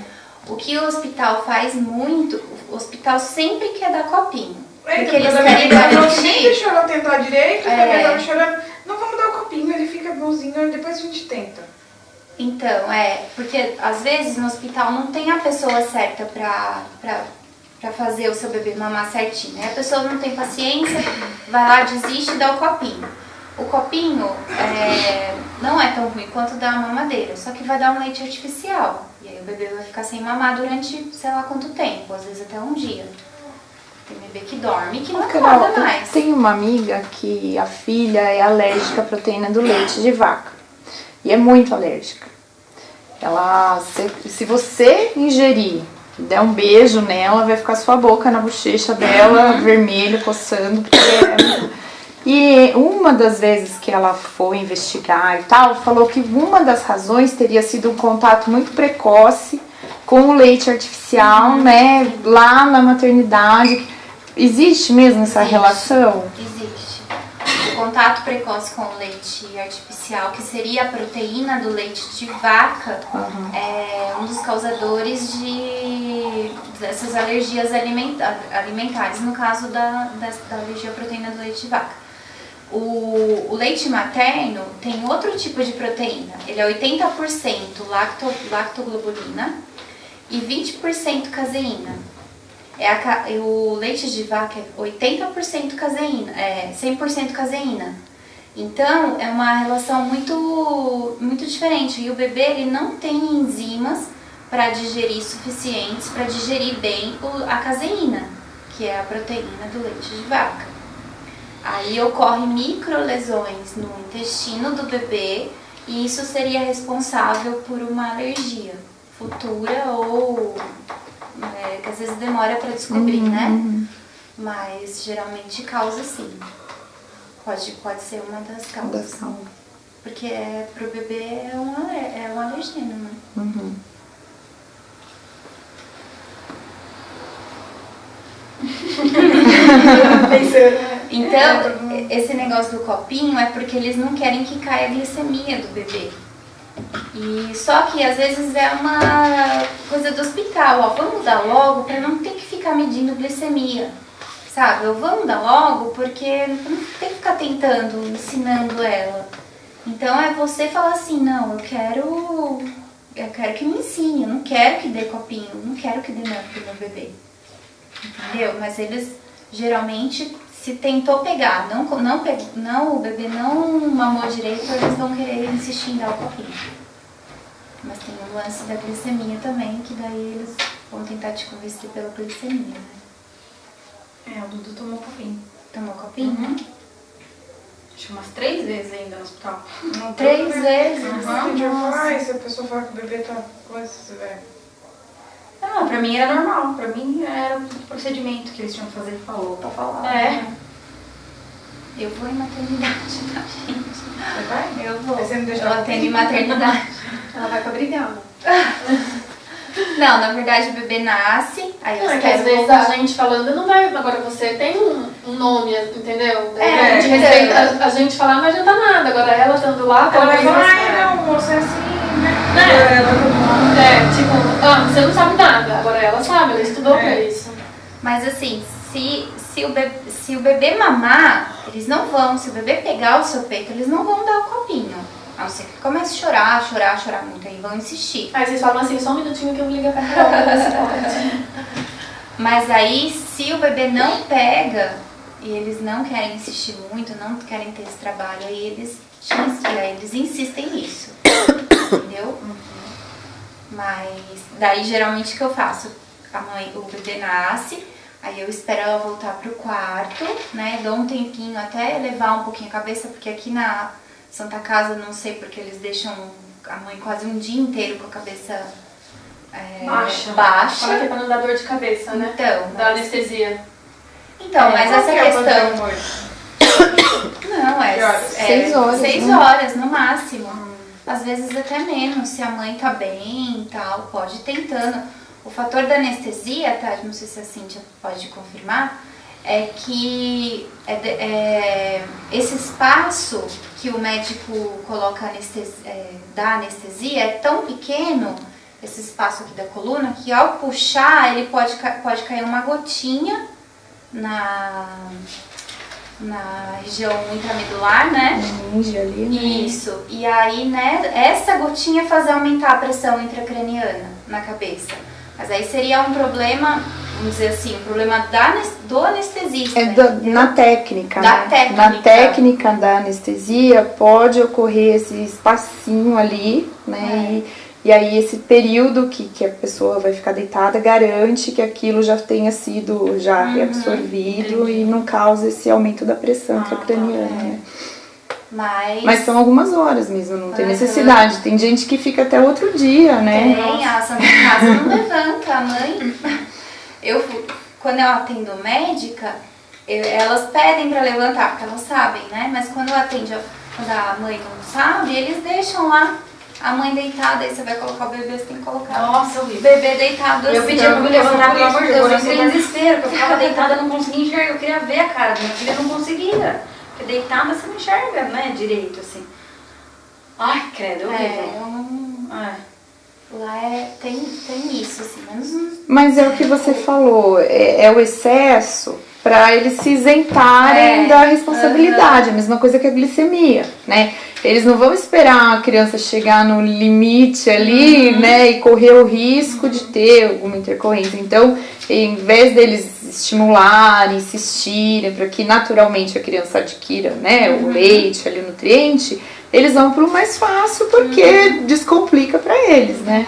o que o hospital faz muito, o hospital sempre quer dar copinho. Porque Porque eles a querem minha nem garantir. deixou ela tentar direito, É. também tava chorando. Não, vamos dar o copinho, ele fica bonzinho, depois a gente tenta. Então, porque às vezes no hospital não tem a pessoa certa pra fazer o seu bebê mamar certinho. Aí a pessoa não tem paciência, vai lá, desiste e dá o copinho. O copinho não é tão ruim quanto dar a mamadeira, só que vai dar um leite artificial. E aí o bebê vai ficar sem mamar durante sei lá quanto tempo, às vezes até um dia. Tem bebê que dorme e que não acorda mais. Tem uma amiga que a filha é alérgica à proteína do leite de vaca. E é muito alérgica. Se você ingerir, der um beijo nela, vai ficar sua boca na bochecha dela, vermelho, coçando. E uma das vezes que ela foi investigar e tal, falou que uma das razões teria sido um contato muito precoce com o leite artificial, né, lá na maternidade. Existe mesmo essa relação? Existe. O contato precoce com o leite artificial, que seria a proteína do leite de vaca, é um dos causadores dessas alergias alimentares, no caso da alergia à proteína do leite de vaca. O leite materno tem outro tipo de proteína. Ele é 80% lactoglobulina e 20% caseína. O leite de vaca é 80% caseína, 100% caseína. Então, é uma relação muito, muito diferente. E o bebê ele não tem enzimas para digerir suficientes, para digerir bem a caseína, que é a proteína do leite de vaca. Aí ocorrem microlesões no intestino do bebê e isso seria responsável por uma alergia futura ou... que às vezes demora para descobrir, né? Mas geralmente causa sim. Pode ser uma das causas. Porque pro bebê é um alergeno, né? Então, esse negócio do copinho é porque eles não querem que caia a glicemia do bebê. E só que às vezes é uma coisa do hospital, ó, vamos dar logo para não ter que ficar medindo glicemia, sabe? Vamos dar logo porque não tem que ficar tentando, ensinando ela. Então é você falar assim, não, eu quero que me ensine, eu não quero que dê copinho, não quero que dê mel pro meu bebê. Entendeu? Mas eles geralmente, se tentou pegar, o bebê não mamou direito, eles vão querer insistir em dar o copinho. Mas tem o lance da glicemia também, que daí eles vão tentar te convencer pela glicemia, né? O Dudu tomou copinho. Tomou copinho? Acho que umas 3 vezes ainda no hospital. 3 vezes? Se a pessoa falar que o bebê tá com esse Não, pra mim era normal. Pra mim era um procedimento que eles tinham que fazer. Falou pra falar. Eu vou em maternidade, tá, gente? Você vai? Eu vou. Você não deixa Eu atendo em maternidade. Ela vai pra brigar. Não, na verdade o bebê nasce, aí eu Não, é que às vezes a gente falando não vai. Agora você tem um nome, entendeu? É, de respeito a gente falar não adianta nada. Agora ela estando lá, Ela vai talvez. falar, não, você é assim, né? Tipo, você não sabe nada. Agora ela sabe, ela estudou pra isso. Mas assim, se o bebê mamar, eles não vão. Se o bebê pegar o seu peito, eles não vão dar o copinho. A não ser que comece a chorar muito, aí vão insistir. Aí vocês falam assim, só um minutinho que eu vou ligar pra Carol pra ver se pode. Mas aí, se o bebê não pega e eles não querem insistir muito, não querem ter esse trabalho, aí eles insistem nisso. Entendeu? Mas daí geralmente o que eu faço? O bebê nasce, aí eu espero ela voltar pro quarto, né? Dou um tempinho até elevar um pouquinho a cabeça, porque aqui na Santa Casa, não sei porque eles deixam a mãe quase um dia inteiro com a cabeça baixa. Fala que é pra não dar dor de cabeça, né? Então, Da anestesia. Então, mas essa questão... Não, 6 horas. 6 horas no máximo. Às vezes até menos, se a mãe tá bem e tal, pode ir tentando. O fator da anestesia, tá? Não sei se a Cíntia pode confirmar, é que esse espaço que o médico coloca da anestesia é tão pequeno, esse espaço aqui da coluna, que ao puxar ele pode cair uma gotinha na região intramedular, né? Ninja ali, né? Isso. E aí, né, essa gotinha faz aumentar a pressão intracraniana na cabeça. Mas aí seria um problema, vamos dizer assim, um problema do anestesista. Na técnica, Da né? técnica. Na técnica da anestesia pode ocorrer esse espacinho ali, né? E aí esse período que a pessoa vai ficar deitada garante que aquilo já tenha sido reabsorvido e não causa esse aumento da pressão intracraniana, né? Mas são algumas horas mesmo, não tem necessidade. Tem gente que fica até outro dia, né? Tem, a Santa Casa não levanta, a mãe... Quando eu atendo médica, elas pedem pra levantar, porque elas sabem, né? Mas quando a mãe não sabe, eles deixam lá a mãe deitada, aí você vai colocar o bebê, você tem que colocar Nossa, o bebê deitado assim. Eu pedi pra me levantar, pelo amor de Deus, eu entrei em desespero, porque eu ficava deitada, eu não conseguia enxergar, eu queria ver a cara da minha filha, eu não conseguia. Porque deitada você não enxerga, né, direito, assim. Ai, credo, eu Lá tem isso, assim, menos... Mas é o que você falou, é o excesso para eles se isentarem da responsabilidade, a mesma coisa que a glicemia, né? Eles não vão esperar a criança chegar no limite ali, né, e correr o risco de ter alguma intercorrência. Então, em vez deles estimularem, insistirem para que naturalmente a criança adquira, né, o leite, ali, o nutriente, eles vão pro mais fácil porque descomplica para eles, né?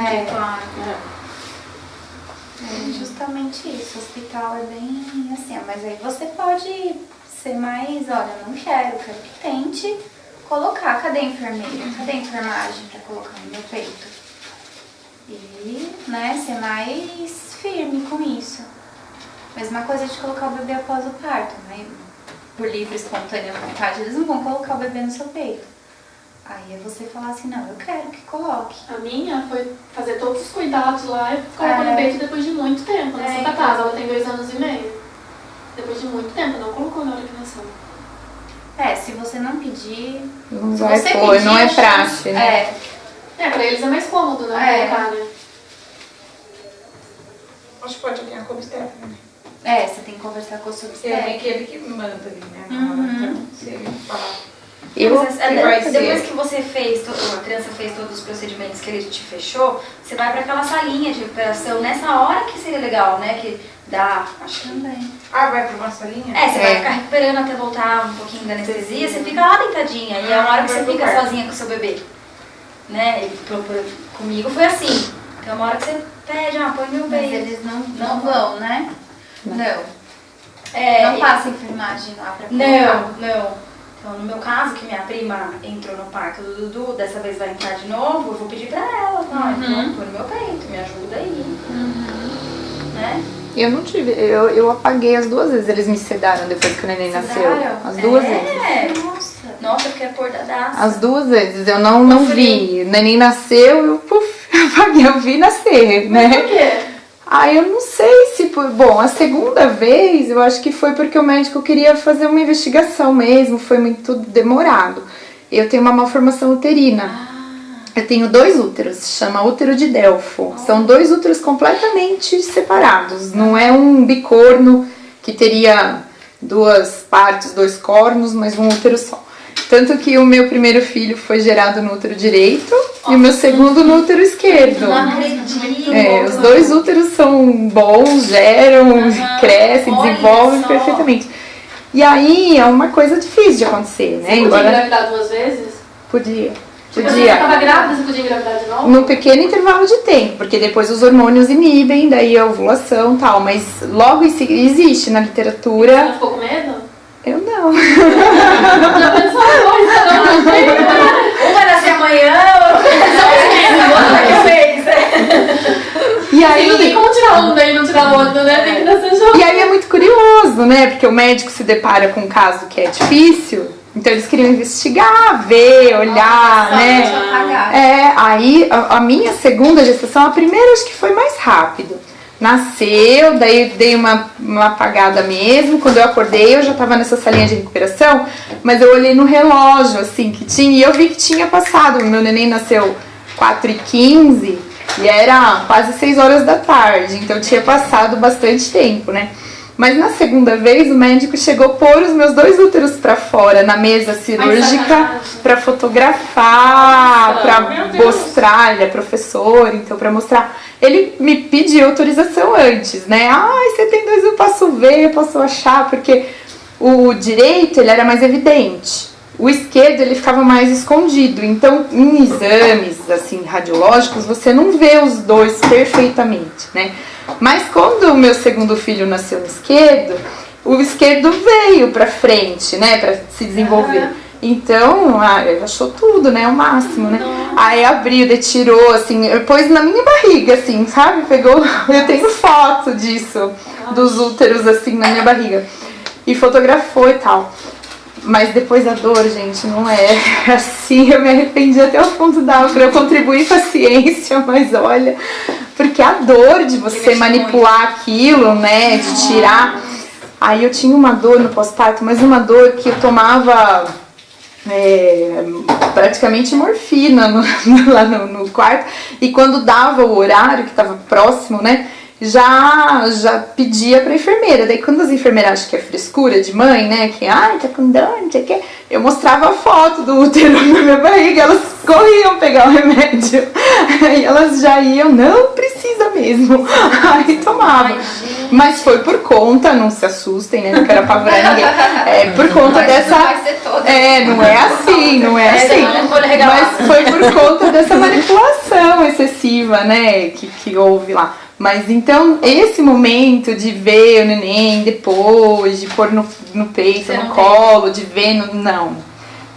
É justamente isso, o hospital é bem assim, mas aí você pode ser mais, olha, não quero que tente colocar, cadê a enfermeira? Cadê a enfermagem para colocar no meu peito? E, né, ser mais firme com isso. Mesma coisa de colocar o bebê após o parto, né? Por livre, espontânea vontade, eles não vão colocar o bebê no seu peito. Aí é você falar assim, não, eu quero que coloque. A minha foi fazer todos os cuidados lá e colocou no peito depois de muito tempo. Na Santa Casa, ela tem 2 anos e meio. Depois de muito tempo, não colocou na hora que nasceu. Se você não pedir... Não vai pôr, não é praxe, né? Pra eles é mais cômodo, né? Colocar, né? Acho que pode ganhar como obstétrica, né? Você tem que conversar com o seu É aquele que manda ali, né? Então, se ele falar Depois que você fez, a criança fez todos os procedimentos que ele te fechou, você vai para aquela salinha de recuperação. Nessa hora que seria legal, né? Que dá, acho que também. Vai pra uma salinha? Você vai ficar recuperando até voltar um pouquinho da anestesia, você fica lá deitadinha. E é uma hora que você fica sozinha com o seu bebê. Né? Comigo foi assim. Tem uma hora que você pede, põe meu bebê. Mas eles não vão, né? Não. Não passa enfermagem lá pra colocar? Não. Então, no meu caso, que minha prima entrou no parto do Dudu, dessa vez vai entrar de novo, eu vou pedir pra ela, então põe no meu peito, me ajuda aí. Né? Eu não tive, eu apaguei as 2 vezes, eles me sedaram depois que o neném nasceu. As 2 vezes. Nossa, eu fiquei acordadaça. As 2 vezes, eu não vi. O neném nasceu, eu apaguei, eu vi nascer, né? Mas por quê? Eu não sei se... Bom, a segunda vez eu acho que foi porque o médico queria fazer uma investigação mesmo, foi muito demorado. Eu tenho uma malformação uterina. Eu tenho 2 úteros, chama útero de Delfo. São 2 úteros completamente separados. Não é um bicorno que teria 2 partes, 2 cornos, mas um útero só. Tanto que o meu primeiro filho foi gerado no útero direito e o meu segundo no útero esquerdo. Não acredito. Os 2 úteros são bons, geram, crescem, desenvolvem perfeitamente. E aí é uma coisa difícil de acontecer, né? Você podia engravidar 2 vezes? Podia. Você estava grávida, você podia engravidar de novo? Num pequeno intervalo de tempo, porque depois os hormônios inibem, daí a ovulação e tal, mas logo existe na literatura. Você não ficou com medo? Eu não. Já pensou coisa, Um vai nascer amanhã, outra vez. E aí não tem como tirar um daí e não tirar o outro, né? Tem que nascer junto. E aí é muito curioso, né? Porque o médico se depara com um caso que é difícil, então eles queriam investigar, ver, olhar, né? Aí a minha segunda gestação, a primeira acho que foi mais rápido. Nasceu, daí dei uma apagada mesmo. Quando eu acordei, eu já tava nessa salinha de recuperação, mas eu olhei no relógio, assim, que tinha, e eu vi que tinha passado. Meu neném nasceu 4h15 e era quase 6 horas da tarde, então tinha passado bastante tempo, né? Mas na segunda vez o médico chegou a pôr os meus 2 úteros pra fora na mesa cirúrgica pra fotografar, pra mostrar. Ele é professor, então pra mostrar. Ele me pediu autorização antes, né? Você tem 2, eu posso ver, eu posso achar, porque o direito ele era mais evidente. O esquerdo ele ficava mais escondido. Então, em exames assim radiológicos, você não vê os 2 perfeitamente, né? Mas quando o meu segundo filho nasceu no esquerdo, o esquerdo veio pra frente, né, pra se desenvolver. Então, ele achou tudo, né, o máximo, né. Aí abriu, tirou, assim, pôs na minha barriga, assim, sabe, pegou, eu tenho foto disso, dos úteros, assim, na minha barriga. E fotografou e tal. Mas depois a dor, gente, não é assim, eu me arrependi até o fundo da alma, eu contribuí com a ciência, mas olha, porque a dor de você manipular aquilo, né, de tirar, aí eu tinha uma dor no pós-parto, mas uma dor que eu tomava praticamente morfina lá no quarto, e quando dava o horário, que estava próximo, né, já pedia pra enfermeira. Daí quando as enfermeiras acham que é frescura de mãe, né, que tá com dor, não sei o que, eu mostrava a foto do útero na minha barriga, elas corriam pegar o remédio, aí elas já iam, não precisa mesmo, aí tomava. Mas foi por conta, não se assustem, né, não quero apavorar ninguém, por conta dessa, não é assim, mas foi por conta dessa manipulação excessiva, né, que houve lá. Mas então, esse momento de ver o neném depois, de pôr no peito, no colo, de ver, não.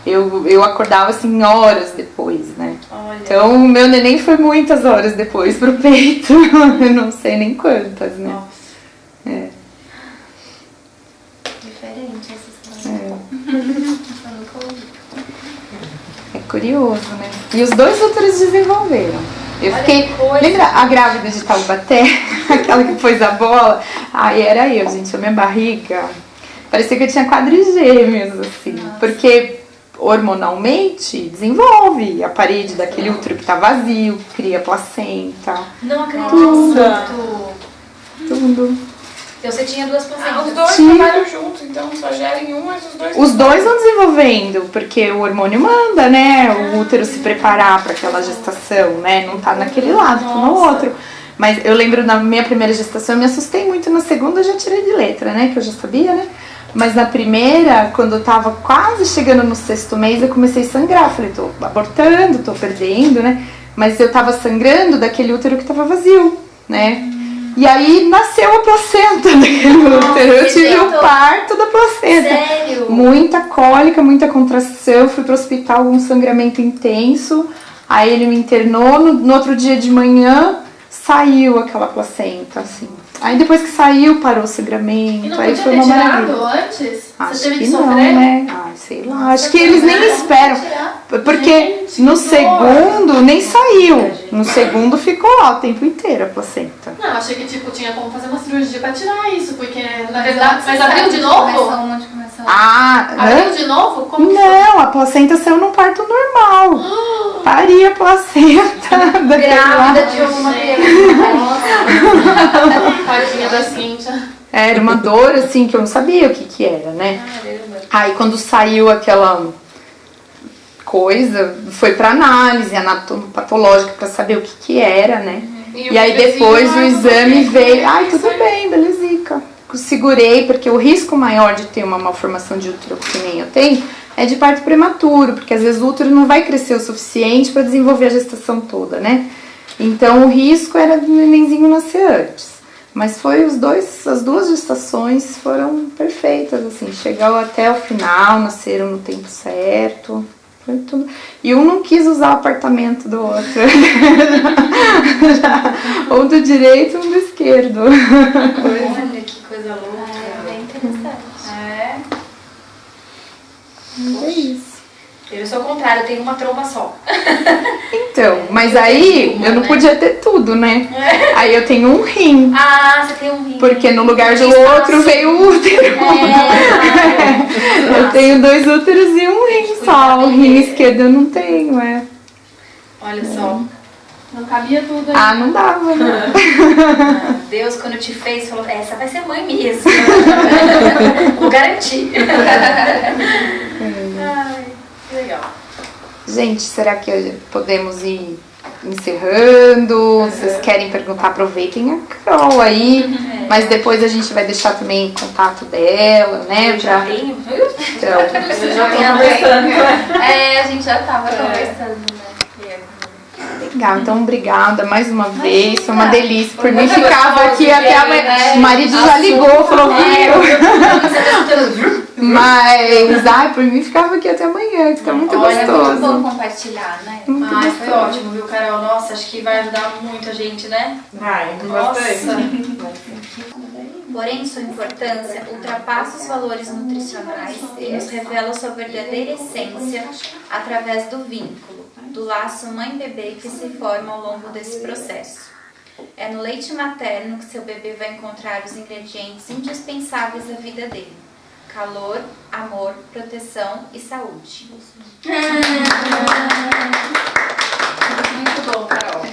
Eu acordava assim horas depois, né? Olha. Então, o meu neném foi muitas horas depois pro peito. Eu não sei nem quantas, né? Nossa. Diferente essa história. É curioso, né? E os 2 úteros desenvolveram. Eu fiquei... Lembra a grávida de Taubaté? Aquela que pôs a bola? Aí era eu, gente. A minha barriga... Parecia que eu tinha quadrigêmeos, assim. Nossa. Porque hormonalmente desenvolve a parede daquele útero que tá vazio, cria placenta. Não acredito. Tudo. Então você tinha 2 placentas. Os dois Sim. trabalham juntos, então só gerem um, mas os dois... Os dois vão desenvolvendo, porque o hormônio manda, né? O útero se preparar para aquela gestação, né? Não tá naquele lado, tá no outro. Mas eu lembro na minha primeira gestação, eu me assustei muito. Na segunda eu já tirei de letra, né? Que eu já sabia, né? Mas na primeira, quando eu tava quase chegando no 6º mês, eu comecei a sangrar. Falei, tô abortando, tô perdendo, né? Mas eu tava sangrando daquele útero que tava vazio, né? E aí nasceu a placenta daquele útero. Eu tive o parto da placenta. Sério? Muita cólica, muita contração. Fui pro hospital com um sangramento intenso. Aí ele me internou. No outro dia de manhã, saiu aquela placenta, assim. Aí depois que saiu, parou o sangramento. E não Aí podia foi ter uma tirado maravilha. antes? Acho Você teve que que não, sofrer? né? Ai, sei lá. Acho que eles nem esperam. Porque no segundo nem saiu. No segundo ficou lá o tempo inteiro a placenta. Não, achei que tipo, tinha como fazer uma cirurgia pra tirar isso, porque na verdade. Mas abriu de novo? Começou. Ah, Abriu de novo? Como que não, a placenta saiu num parto normal. Pari a placenta daquele lá. Grávida de uma criança. Tadinha da Cíntia. Era uma dor assim que eu não sabia o que era, né? Aí quando saiu aquela coisa, foi pra análise anatomopatológica pra saber o que era, né? E aí depois o exame veio, ai, tudo bem, belezica. Segurei, porque o risco maior de ter uma malformação de útero, que nem eu tenho, é de parto prematuro, porque às vezes o útero não vai crescer o suficiente para desenvolver a gestação toda, né? Então o risco era do nenenzinho nascer antes. Mas foi as 2 gestações foram perfeitas, assim, chegou até o final, nasceram no tempo certo. Foi tudo. E um não quis usar o apartamento do outro. Ou do direito ou do esquerdo. Olha que coisa louca. É bem interessante. É. É isso. Eu sou o contrário, eu tenho uma tromba só. Então, mas aí eu não podia ter tudo, né? Aí eu tenho um rim. Ah, você tem um rim. Porque no lugar do Espaço. outro veio o útero. Eu tenho 2 úteros e um rim só. O rim esquerdo eu não tenho, é. Olha só. Não cabia tudo aí. Ah, não dava, né? Deus, quando te fez, falou, essa vai ser mãe mesmo. Vou garantir. Ai, que legal. Gente, será que podemos ir encerrando? Vocês querem perguntar? Aproveitem a Carol aí. Mas depois a gente vai deixar também o contato dela, né? Eu já tenho. Então, Eu já tenho conversando. É, a gente já tava conversando, né? legal. Então, obrigada mais uma vez. Foi uma delícia. Por Foi mim, muito ficava gostoso, aqui até amanhã. né? O marido já ligou, falou, Viu? mas, ai, por mim, ficava aqui até amanhã, que tá muito Olha, é muito gostoso. bom compartilhar, né? Ai, foi ótimo, viu, Carol? Nossa, acho que vai ajudar muito a gente, né? Vai, Nossa. bastante. Porém, sua importância ultrapassa os valores nutricionais e nos revela sua verdadeira essência através do vínculo, do laço mãe-bebê que se forma ao longo desse processo. É no leite materno que seu bebê vai encontrar os ingredientes indispensáveis da vida dele: calor, amor, proteção e saúde. Muito bom, Carol.